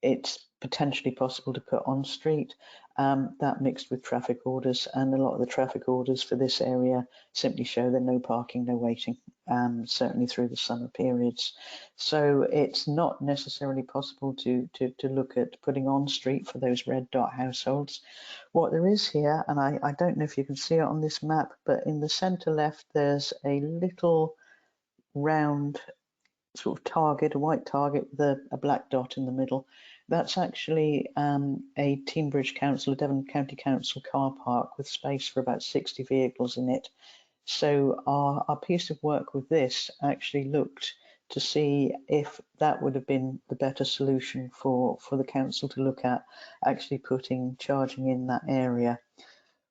it's potentially possible to put on street. That mixed with traffic orders, and a lot of the traffic orders for this area simply show that no parking, no waiting, certainly through the summer periods. So it's not necessarily possible to look at putting on street for those red dot households. What there is here, and I don't know if you can see it on this map, but in the center left there's a little round sort of target, a white target with a black dot in the middle. That's actually a Teignbridge Council, a Devon County Council car park with space for about 60 vehicles in it. So our piece of work with this actually looked to see if that would have been the better solution for the council to look at, actually putting charging in that area.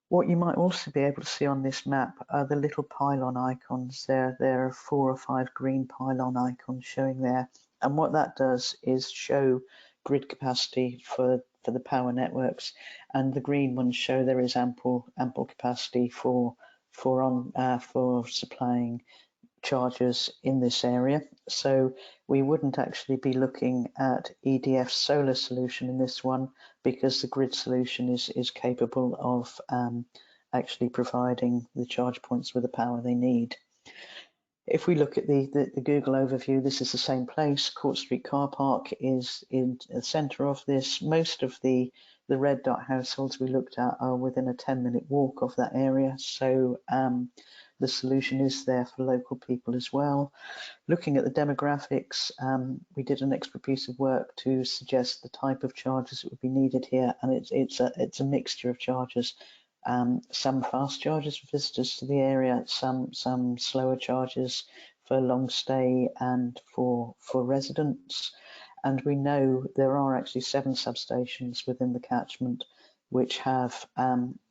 What you might also be able to see on this map are the little pylon icons there. There are 4 or 5 green pylon icons showing there. And what that does is show grid capacity for the power networks. And the green ones show there is ample capacity for supplying chargers in this area. So we wouldn't actually be looking at EDF's solar solution in this one, because the grid solution is capable of actually providing the charge points with the power they need. If we look at the Google overview, this is the same place. Court Street Car Park is in the centre of this. Most of the red dot households we looked at are within a 10-minute walk of that area. So the solution is there for local people as well. Looking at the demographics, we did an extra piece of work to suggest the type of chargers that would be needed here, and it's a mixture of chargers. some fast charges for visitors to the area, some slower charges for long stay and for residents. And we know there are actually 7 substations within the catchment which have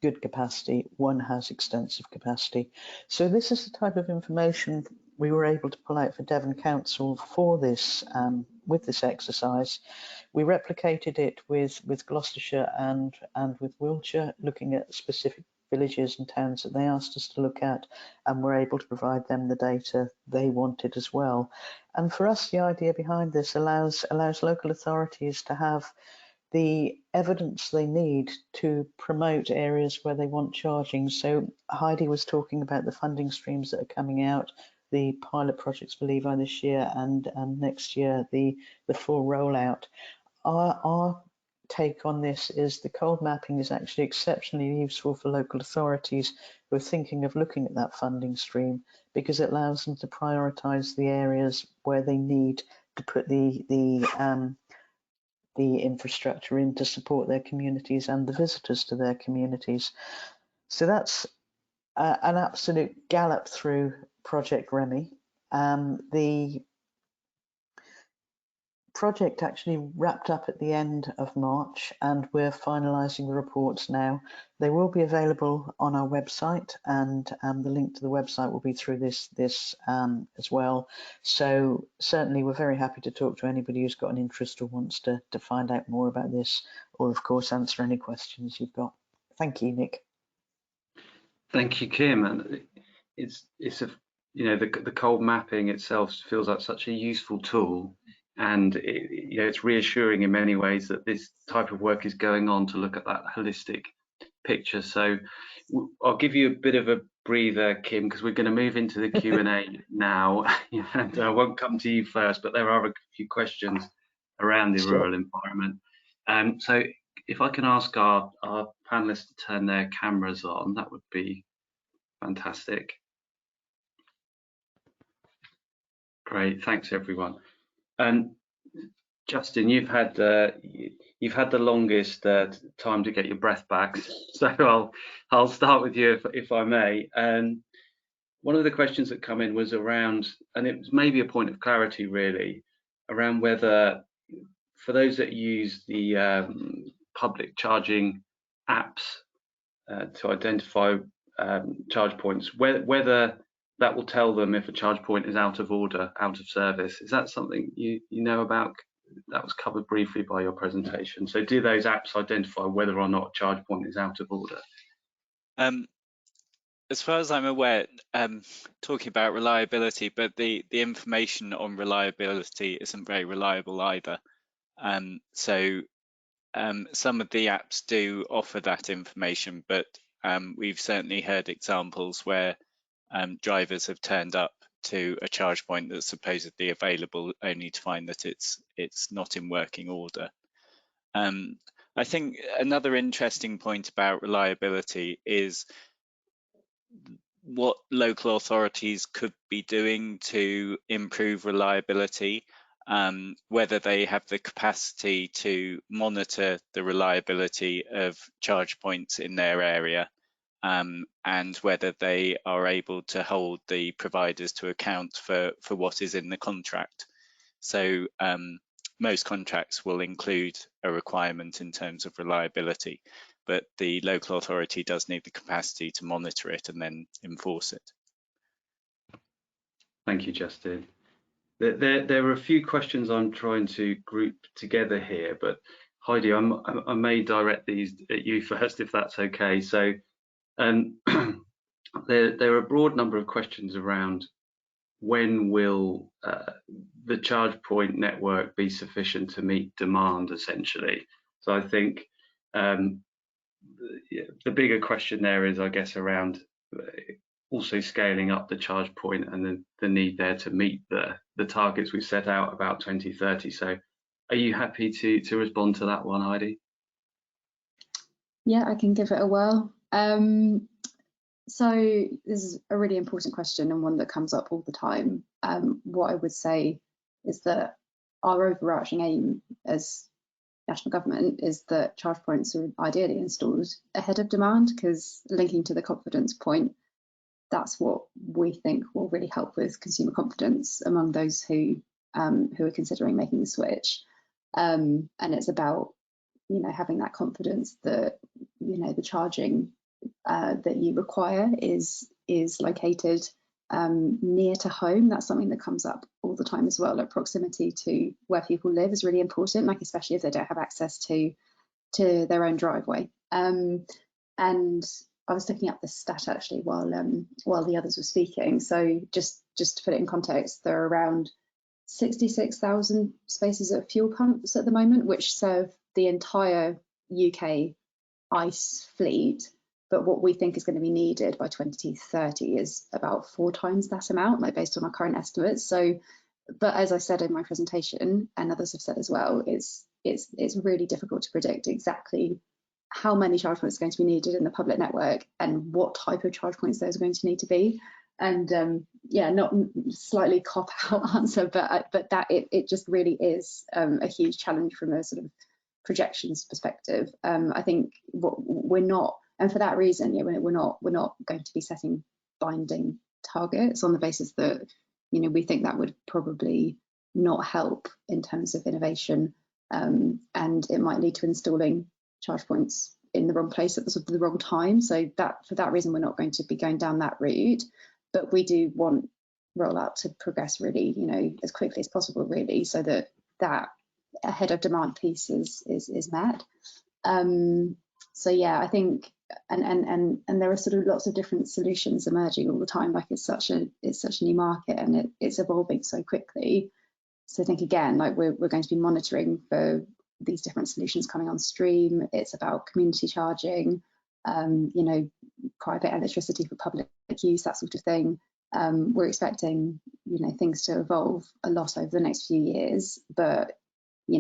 good capacity. One has extensive capacity. So this is the type of information we were able to pull out for Devon Council for this with this exercise. We replicated it with Gloucestershire and with Wiltshire, looking at specific villages and towns that they asked us to look at, and we're able to provide them the data they wanted as well. And for us, the idea behind this allows local authorities to have the evidence they need to promote areas where they want charging. So Heidi was talking about the funding streams that are coming out, the pilot projects for Levi this year, and next year the full rollout. Our take on this is the cold mapping is actually exceptionally useful for local authorities who are thinking of looking at that funding stream, because it allows them to prioritise the areas where they need to put the infrastructure in to support their communities and the visitors to their communities. So that's an absolute gallop through Project Remy. The project actually wrapped up at the end of March, and we're finalising the reports now. They will be available on our website, and the link to the website will be through this as well. So certainly we're very happy to talk to anybody who's got an interest or wants to find out more about this, or of course answer any questions you've got. Thank you, Nick. Thank you, Kim. And it's a, you know, the cold mapping itself feels like such a useful tool. And it's reassuring in many ways that this type of work is going on to look at that holistic picture. So I'll give you a bit of a breather, Kim, because we're going to move into the Q&A now, and I won't come to you first, but there are a few questions around the rural environment. So if I can ask our panelists to turn their cameras on, that would be fantastic. Great, thanks everyone. And Justin, you've had the longest time to get your breath back, so I'll start with you if I may. One of the questions that come in was around, and it was maybe a point of clarity really, around whether for those that use the public charging apps to identify charge points, whether that will tell them if a charge point is out of order, out of service. Is that something you know about? That was covered briefly by your presentation. So do those apps identify whether or not a charge point is out of order? As far as I'm aware, talking about reliability, but the information on reliability isn't very reliable either. So some of the apps do offer that information, but we've certainly heard examples where drivers have turned up to a charge point that's supposedly available only to find that it's not in working order. I think another interesting point about reliability is what local authorities could be doing to improve reliability, whether they have the capacity to monitor the reliability of charge points in their area, and whether they are able to hold the providers to account for what is in the contract. So most contracts will include a requirement in terms of reliability, but the local authority does need the capacity to monitor it and then enforce it. Thank you, Justin. There are a few questions I'm trying to group together here, but Heidi, I may direct these at you first, if that's okay. So there are a broad number of questions around when will the charge point network be sufficient to meet demand, essentially. So I think the bigger question there is, I guess, around also scaling up the charge point and the need there to meet the targets we set out about 2030. So are you happy to respond to that one, Heidi? Yeah, I can give it a whirl. So this is a really important question and one that comes up all the time. What I would say is that our overarching aim as national government is that charge points are ideally installed ahead of demand, because linking to the confidence point, that's what we think will really help with consumer confidence among those who are considering making the switch. And it's about, having that confidence that, the charging that you require is located near to home. That's something that comes up all the time as well. Like, proximity to where people live is really important, like especially if they don't have access to their own driveway. And I was looking up this stat actually while the others were speaking. So just to put it in context, there are around 66,000 spaces at fuel pumps at the moment, which serve the entire UK ICE fleet. But what we think is going to be needed by 2030 is about 4 times that amount, like based on our current estimates. So, but as I said in my presentation, and others have said as well, it's really difficult to predict exactly how many charge points are going to be needed in the public network and what type of charge points those are going to need to be. And yeah, not slightly cop-out answer, but that it just really is a huge challenge from a sort of projections perspective. I think we're not, and for that reason, we're not going to be setting binding targets on the basis that we think that would probably not help in terms of innovation, and it might lead to installing charge points in the wrong place at the wrong time. So that, for that reason, we're not going to be going down that route. But we do want rollout to progress really, as quickly as possible, really, so that ahead of demand piece is met. So yeah, I think, and there are sort of lots of different solutions emerging all the time. Like, it's such a new market, and it's evolving so quickly. So I think, again, like, we're going to be monitoring for these different solutions coming on stream. It's about community charging, private electricity for public use, that sort of thing. We're expecting, things to evolve a lot over the next few years, but,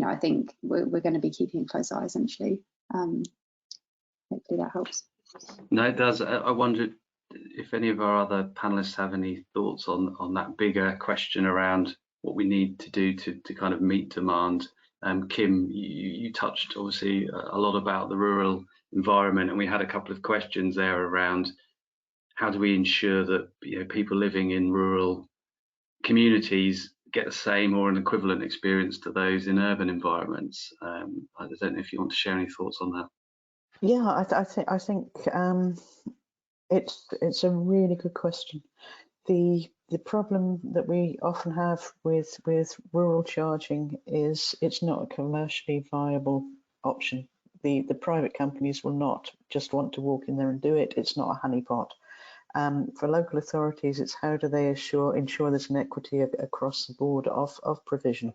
I think we're going to be keeping a close eye, essentially. Hopefully that helps. No, it does. I wondered if any of our other panelists have any thoughts on that bigger question around what we need to do to kind of meet demand. Kim, you touched obviously a lot about the rural environment, and we had a couple of questions there around how do we ensure that people living in rural communities get the same or an equivalent experience to those in urban environments. I don't know if you want to share any thoughts on that. Yeah, I think it's a really good question. The problem that we often have with rural charging is it's not a commercially viable option. The private companies will not just want to walk in there and do it. It's not a honeypot. For local authorities, it's how do they ensure there's an equity across the board of provision.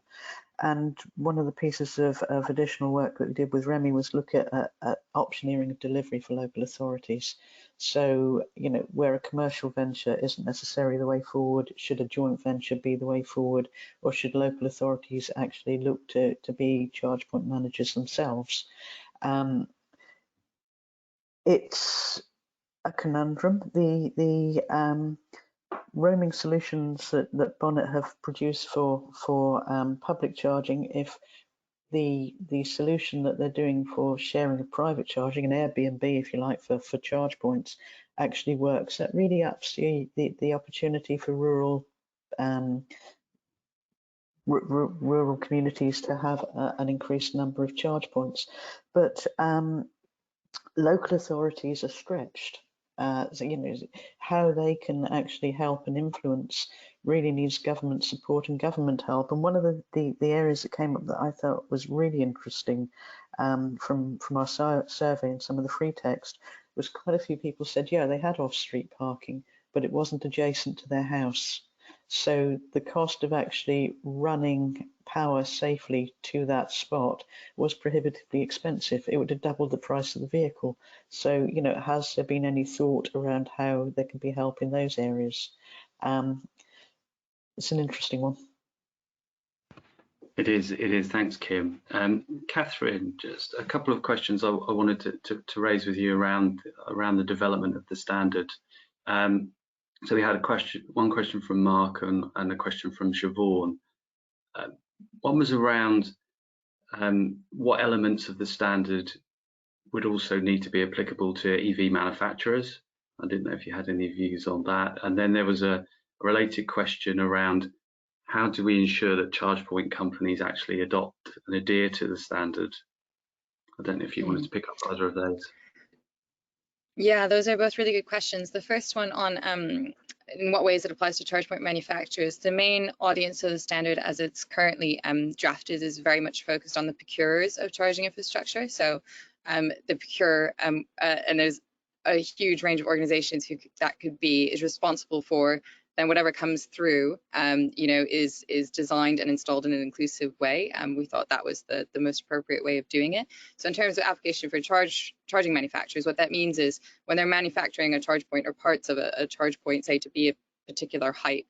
And one of the pieces of additional work that we did with Remy was look at optioneering of delivery for local authorities. So, where a commercial venture isn't necessarily the way forward, should a joint venture be the way forward, or should local authorities actually look to be charge point managers themselves? It's a conundrum. The roaming solutions that Bonnet have produced for public charging, if the solution that they're doing for sharing of private charging, an Airbnb if you like, for charge points, actually works, that really ups the opportunity for rural communities to have an increased number of charge points. But local authorities are stretched. So, how they can actually help and influence really needs government support and government help. And one of the areas that came up that I thought was really interesting from our survey and some of the free text was quite a few people said, yeah, they had off-street parking, but it wasn't adjacent to their house. So the cost of actually running power safely to that spot was prohibitively expensive. It would have doubled the price of the vehicle. So, has there been any thought around how there can be help in those areas? It's an interesting one. It is. Thanks, Kim. Catherine, just a couple of questions I wanted to raise with you around the development of the standard. So we had one question from Mark and a question from Siobhan. One was around what elements of the standard would also need to be applicable to EV manufacturers. I didn't know if you had any views on that. And then there was a related question around how do we ensure that charge point companies actually adopt and adhere to the standard? I don't know if you wanted to pick up either of those. Yeah, those are both really good questions. The first one on in what ways it applies to charge point manufacturers. The main audience of the standard as it's currently drafted is very much focused on the procurers of charging infrastructure. So the procurer, and there's a huge range of organizations who that could be, is responsible for then whatever comes through, you know, is designed and installed in an inclusive way. We thought that was the most appropriate way of doing it. So in terms of application for charging manufacturers, what that means is when they're manufacturing a charge point or parts of a charge point, say to be a particular height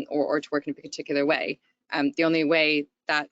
or to work in a particular way, the only way that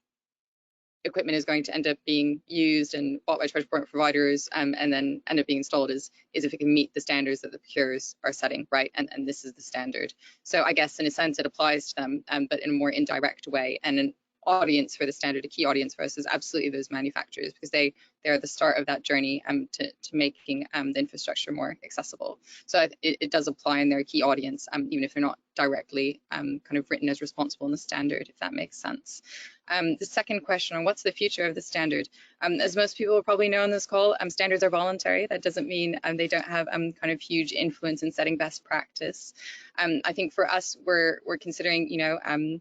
equipment is going to end up being used and bought by charge point providers and then end up being installed is if it can meet the standards that the procurers are setting, right? And this is the standard. So I guess in a sense it applies to them, but in a more indirect way. And an audience for the standard, a key audience for us is absolutely those manufacturers, because they are the start of that journey to making the infrastructure more accessible. So it does apply in their key audience, even if they're not directly kind of written as responsible in the standard, if that makes sense. The second question on what's the future of the standard, as most people will probably know on this call, standards are voluntary. That doesn't mean they don't have kind of huge influence in setting best practice. I think for us, we're considering, you know,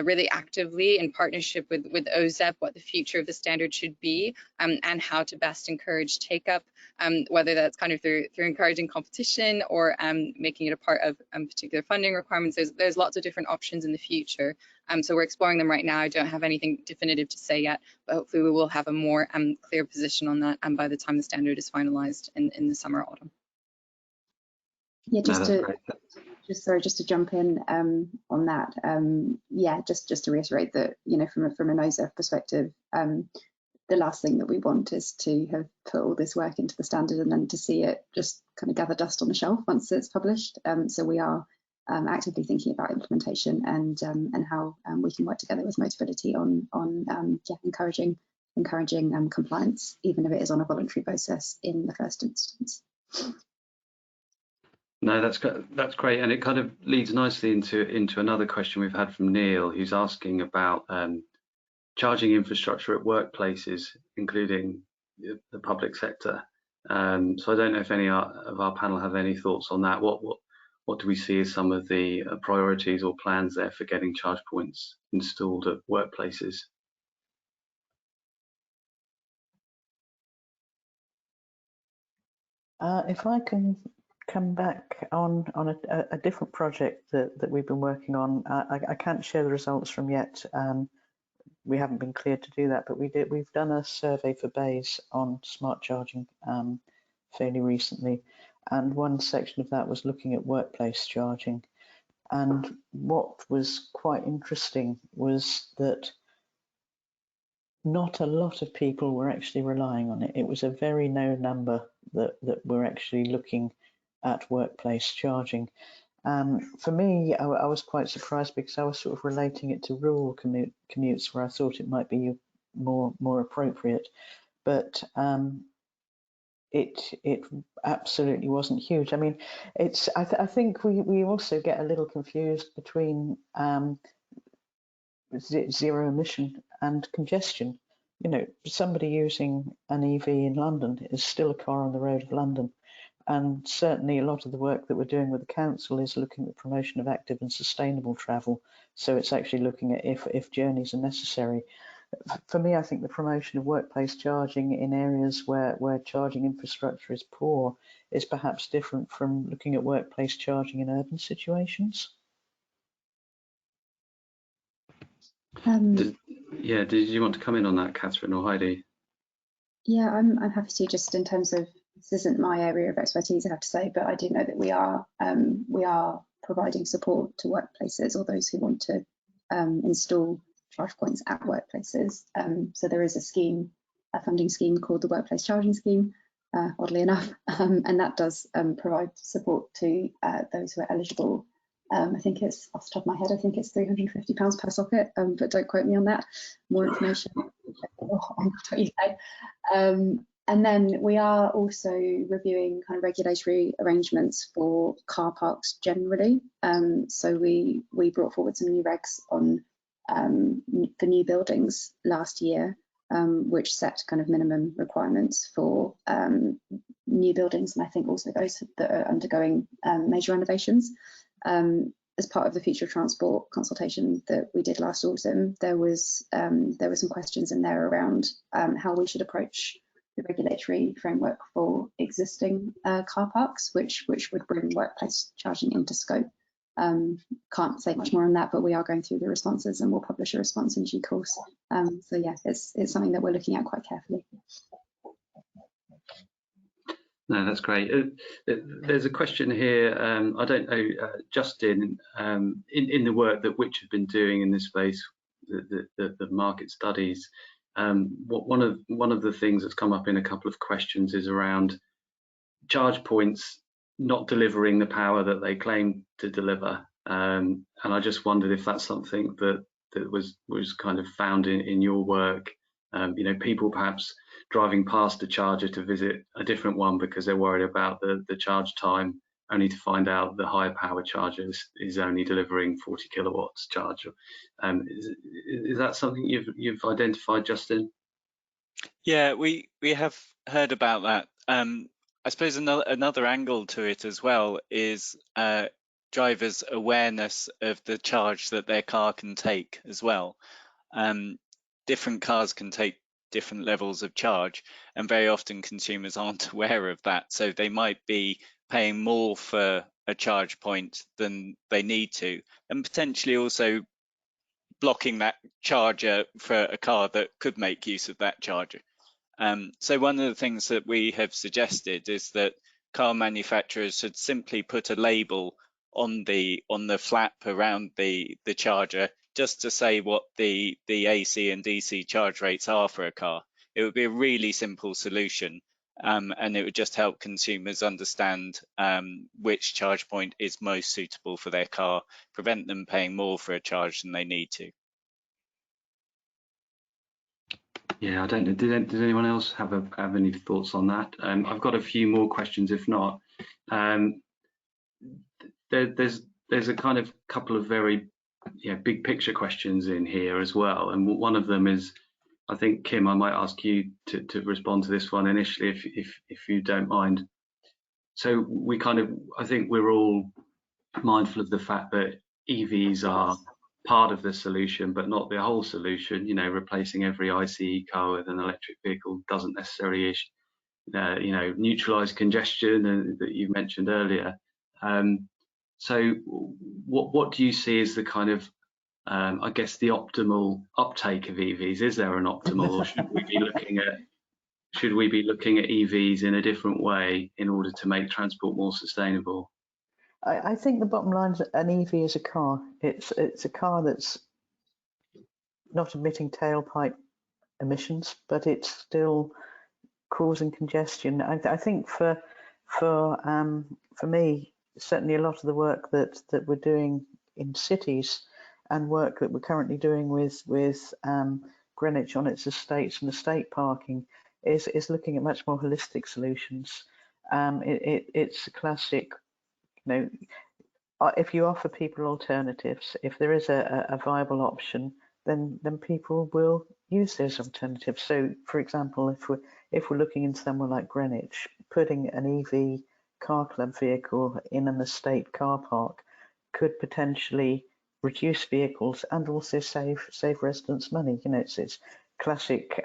really actively in partnership with OZEP what the future of the standard should be, and how to best encourage take up, whether that's kind of through encouraging competition or making it a part of particular funding requirements. There's lots of different options in the future. So we're exploring them right now. I don't have anything definitive to say yet, but hopefully we will have a more clear position on that by the time the standard is finalized in the summer, autumn. Yeah, just to jump in on that. Yeah, just to reiterate that, you know, from an OZEP perspective, the last thing that we want is to have put all this work into the standard and then to see it just kind of gather dust on the shelf once it's published. So we are actively thinking about implementation and how we can work together with Motability on yeah, encouraging compliance, even if it is on a voluntary basis in the first instance. No, that's great, and it kind of leads nicely into another question we've had from Neil, who's asking about charging infrastructure at workplaces, including the public sector. So I don't know if any of our panel have any thoughts on that. What do we see as some of the priorities or plans there for getting charge points installed at workplaces? If I can come back on a different project that we've been working on. I can't share the results from yet. We haven't been cleared to do that, but we've done a survey for BAZE on smart charging fairly recently, and one section of that was looking at workplace charging. And what was quite interesting was that not a lot of people were actually relying on it. It was a very low number that were actually looking at workplace charging. For me, I was quite surprised because I was sort of relating it to rural commutes where I thought it might be more appropriate, but it absolutely wasn't huge. I mean, I think we also get a little confused between zero emission and congestion. You know, somebody using an EV in London is still a car on the road of London. And certainly a lot of the work that we're doing with the council is looking at the promotion of active and sustainable travel. So it's actually looking at if journeys are necessary. For me, I think the promotion of workplace charging in areas where charging infrastructure is poor is perhaps different from looking at workplace charging in urban situations. Did you want to come in on that, Catherine or Heidi? Yeah, I'm happy to, just in terms of, this isn't my area of expertise, I have to say, but I do know that we are providing support to workplaces or those who want to install charge points at workplaces. So there is a funding scheme called the Workplace Charging Scheme, oddly enough, and that does provide support to those who are eligible. I think it's, off the top of my head, I think it's £350 per socket, but don't quote me on that. More information And then we are also reviewing kind of regulatory arrangements for car parks generally. So we brought forward some new regs on for new buildings last year, which set kind of minimum requirements for new buildings, and I think also those that are undergoing major renovations. As part of the future of transport consultation that we did last autumn, there were some questions in there around how we should approach the regulatory framework for existing car parks, which would bring workplace charging into scope. Can't say much more on that, but we are going through the responses and we'll publish a response in due course. So yeah, it's something that we're looking at quite carefully. No, that's great. There's a question here. I don't know, Justin, in the work that Which have been doing in this space, the market studies. One of the things that's come up in a couple of questions is around charge points not delivering the power that they claim to deliver, and I just wondered if that's something that was kind of found in your work. You know, people perhaps driving past a charger to visit a different one because they're worried about the charge time, only to find out the higher power charger is only delivering 40 kilowatts charge. Is that something you've identified, Justin? Yeah, we have heard about that. I suppose another angle to it as well is drivers' awareness of the charge that their car can take as well. Different cars can take different levels of charge, and very often consumers aren't aware of that, so they might be paying more for a charge point than they need to, and potentially also blocking that charger for a car that could make use of that charger. So one of the things that we have suggested is that car manufacturers should simply put a label on the flap around the charger, just to say what the AC and DC charge rates are for a car. It would be a really simple solution, and it would just help consumers understand which charge point is most suitable for their car, prevent them paying more for a charge than they need to. Yeah, I don't know. Did anyone else have any thoughts on that? I've got a few more questions. If not, there's a kind of couple of very big picture questions in here as well. And one of them is, I think, Kim, I might ask you to respond to this one initially, if you don't mind. So I think we're all mindful of the fact that EVs are part of the solution, but not the whole solution. You know, replacing every ICE car with an electric vehicle doesn't necessarily, neutralize congestion that you mentioned earlier. So, what do you see as the kind of, I guess, the optimal uptake of EVs? Is there an optimal, or should we be looking at EVs in a different way in order to make transport more sustainable? I think the bottom line is an EV is a car. It's a car that's not emitting tailpipe emissions, but it's still causing congestion. I think for me, certainly a lot of the work that we're doing in cities and work that we're currently doing with Greenwich on its estates and estate parking is looking at much more holistic solutions. It's a classic. If you offer people alternatives, if there is a viable option, then people will use those alternatives. So, for example, if we're looking into somewhere like Greenwich, putting an EV car club vehicle in an estate car park could potentially reduce vehicles and also save residents money. It's classic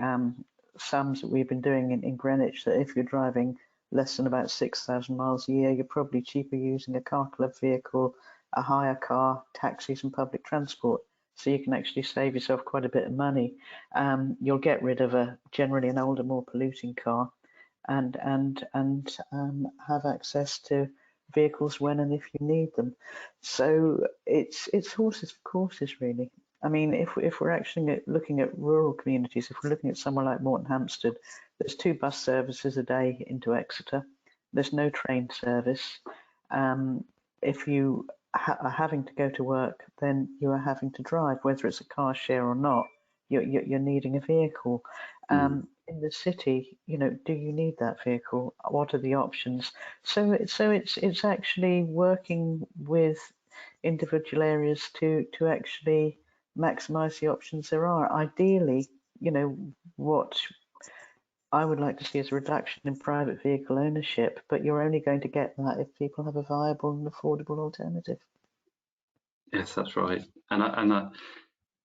sums that we've been doing in Greenwich, that if you're driving less than about 6,000 miles a year, you're probably cheaper using a car club vehicle, a hire car, taxis and public transport. So you can actually save yourself quite a bit of money. You'll get rid of generally an older, more polluting car, and have access to vehicles when and if you need them. So it's horses for courses, really. I mean, if we're actually looking at rural communities, if we're looking at somewhere like Morton Hampstead, there's 2 bus services a day into Exeter. There's no train service. If you are having to go to work, then you are having to drive, whether it's a car share or not. you're needing a vehicle. In the city, do you need that vehicle? What are the options? So it's actually working with individual areas to actually maximise the options there are. Ideally, what I would like to see is a reduction in private vehicle ownership, but you're only going to get that if people have a viable and affordable alternative. Yes, that's right. And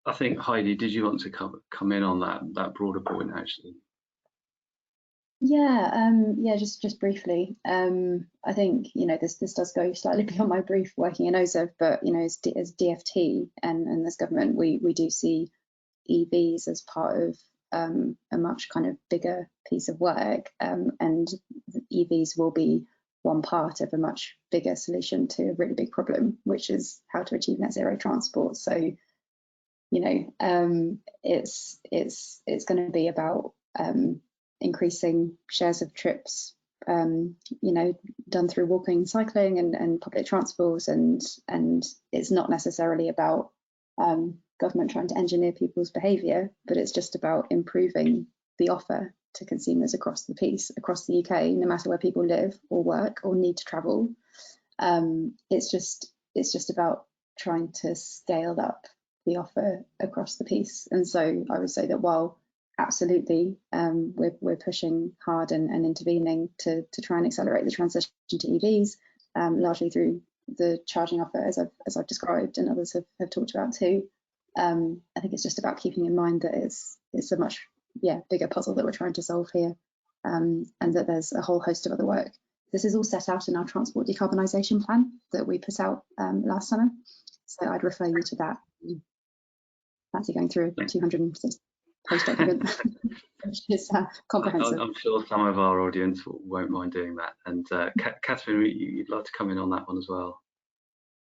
I think, Heidi, did you want to come in on that broader point, actually? Yeah, just briefly. I think this does go slightly beyond my brief working in OZEV, but as DFT and as government, we do see EVs as part of a much kind of bigger piece of work, and EVs will be one part of a much bigger solution to a really big problem, which is how to achieve net zero transport. So it's going to be about increasing shares of trips done through walking, cycling and public transports, and it's not necessarily about government trying to engineer people's behaviour, but it's just about improving the offer to consumers across the UK, no matter where people live or work or need to travel. It's just about trying to scale up the offer across the piece. And so I would say that while absolutely we're pushing hard and intervening to try and accelerate the transition to EVs, largely through the charging offer as I've described and others have talked about too. I think it's just about keeping in mind that it's a much bigger puzzle that we're trying to solve here, and that there's a whole host of other work. This is all set out in our transport decarbonisation plan that we put out last summer. So I'd refer you to that. Fancy going through a 206 page document, which is comprehensive. I'm sure some of our audience won't mind doing that. And Catherine, you'd like to come in on that one as well?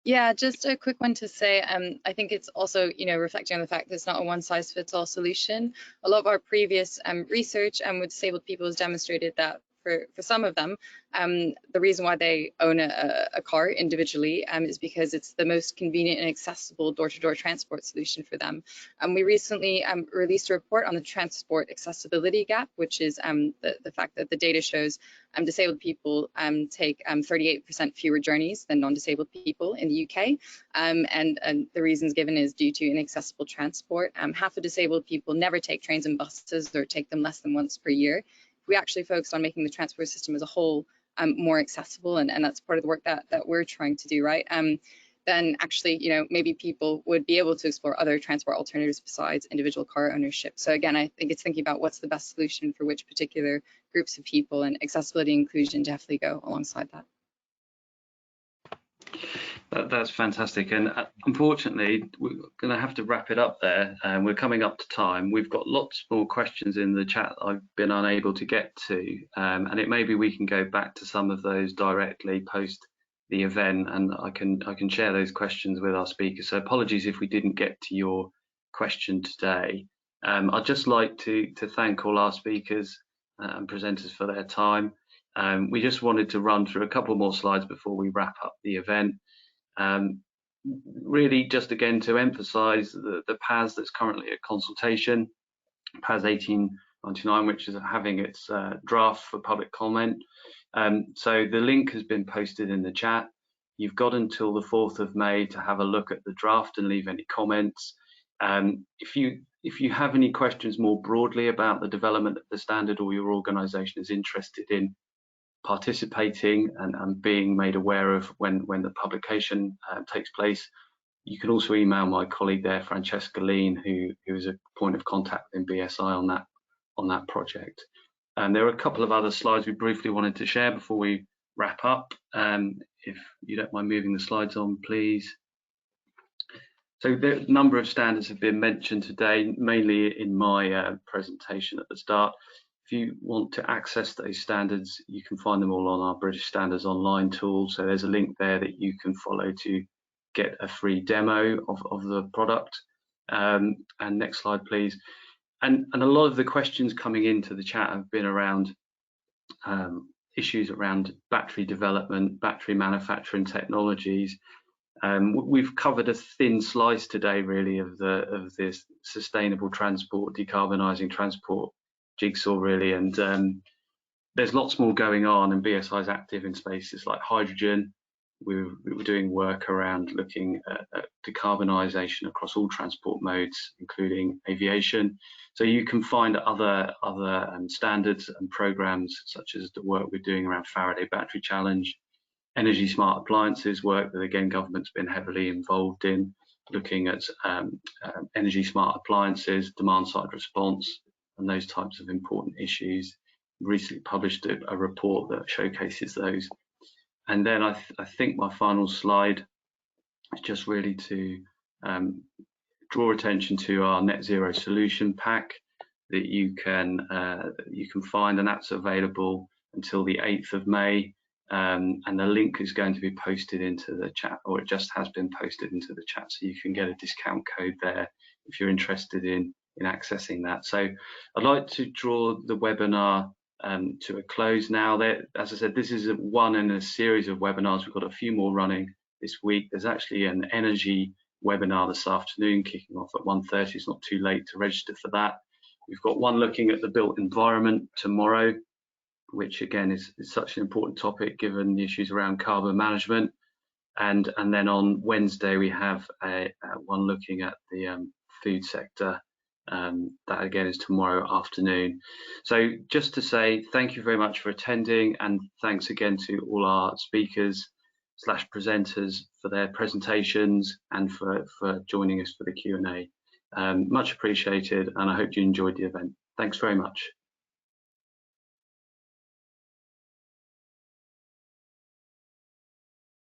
Yeah, just a quick one to say, I think it's also, reflecting on the fact that it's not a one-size-fits-all solution. A lot of our previous research with disabled people has demonstrated that for some of them, the reason why they own a car individually is because it's the most convenient and accessible door-to-door transport solution for them. We recently released a report on the transport accessibility gap, which is the fact that the data shows disabled people take 38% fewer journeys than non-disabled people in the UK. And the reasons given is due to inaccessible transport. Half of disabled people never take trains and buses or take them less than once per year. We actually focused on making the transport system as a whole more accessible, and that's part of the work that we're trying to do, right? Then actually, maybe people would be able to explore other transport alternatives besides individual car ownership. So again, I think it's thinking about what's the best solution for which particular groups of people, and accessibility and inclusion definitely go alongside that. That's fantastic, and unfortunately we're going to have to wrap it up there, and we're coming up to time. We've got lots more questions in the chat that I've been unable to get to, and it may be we can go back to some of those directly post the event, and I can share those questions with our speakers. So apologies if we didn't get to your question today. I'd just like to thank all our speakers and presenters for their time. We just wanted to run through a couple more slides before we wrap up the event. Really just again to emphasize the PAZ that's currently at consultation, PAZ 1899, which is having its draft for public comment. So the link has been posted in the chat. You've got until the 4th of May to have a look at the draft and leave any comments. If you have any questions more broadly about the development of the standard, or your organisation is interested in participating and being made aware of when the publication takes place, you can also email my colleague there, Francesca Lean, who is a point of contact in BSI on that project. And there are a couple of other slides we briefly wanted to share before we wrap up. If you don't mind moving the slides on, please. So the number of standards have been mentioned today, mainly in my presentation at the start. If you want to access those standards, you can find them all on our British Standards Online tool. So there's a link there that you can follow to get a free demo of the product. And next slide, please. And a lot of the questions coming into the chat have been around issues around battery development, battery manufacturing technologies. We've covered a thin slice today, really, of this sustainable transport, decarbonising transport jigsaw, really, and there's lots more going on, and BSI is active in spaces like hydrogen. We're doing work around looking at decarbonisation across all transport modes, including aviation. So you can find other standards and programmes, such as the work we're doing around Faraday Battery Challenge, energy smart appliances work that, again, government's been heavily involved in, looking at energy smart appliances, demand side response, and those types of important issues. Recently published a report that showcases those. And then I think my final slide is just really to draw attention to our net zero solution pack that you can find, and that's available until the 8th of May. And the link is going to be posted into the chat, or it just has been posted into the chat, so you can get a discount code there if you're interested in accessing that. So I'd like to draw the webinar to a close now. As I said, this is one in a series of webinars. We've got a few more running this week. There's actually an energy webinar this afternoon kicking off at 1:30. It's not too late to register for that. We've got one looking at the built environment tomorrow, which again is such an important topic given the issues around carbon management. And then on Wednesday we have one looking at the food sector. That again is tomorrow afternoon. So just to say thank you very much for attending, and thanks again to all our speakers / presenters for their presentations and for joining us for the Q&A. Much appreciated, and I hope you enjoyed the event. Thanks very much.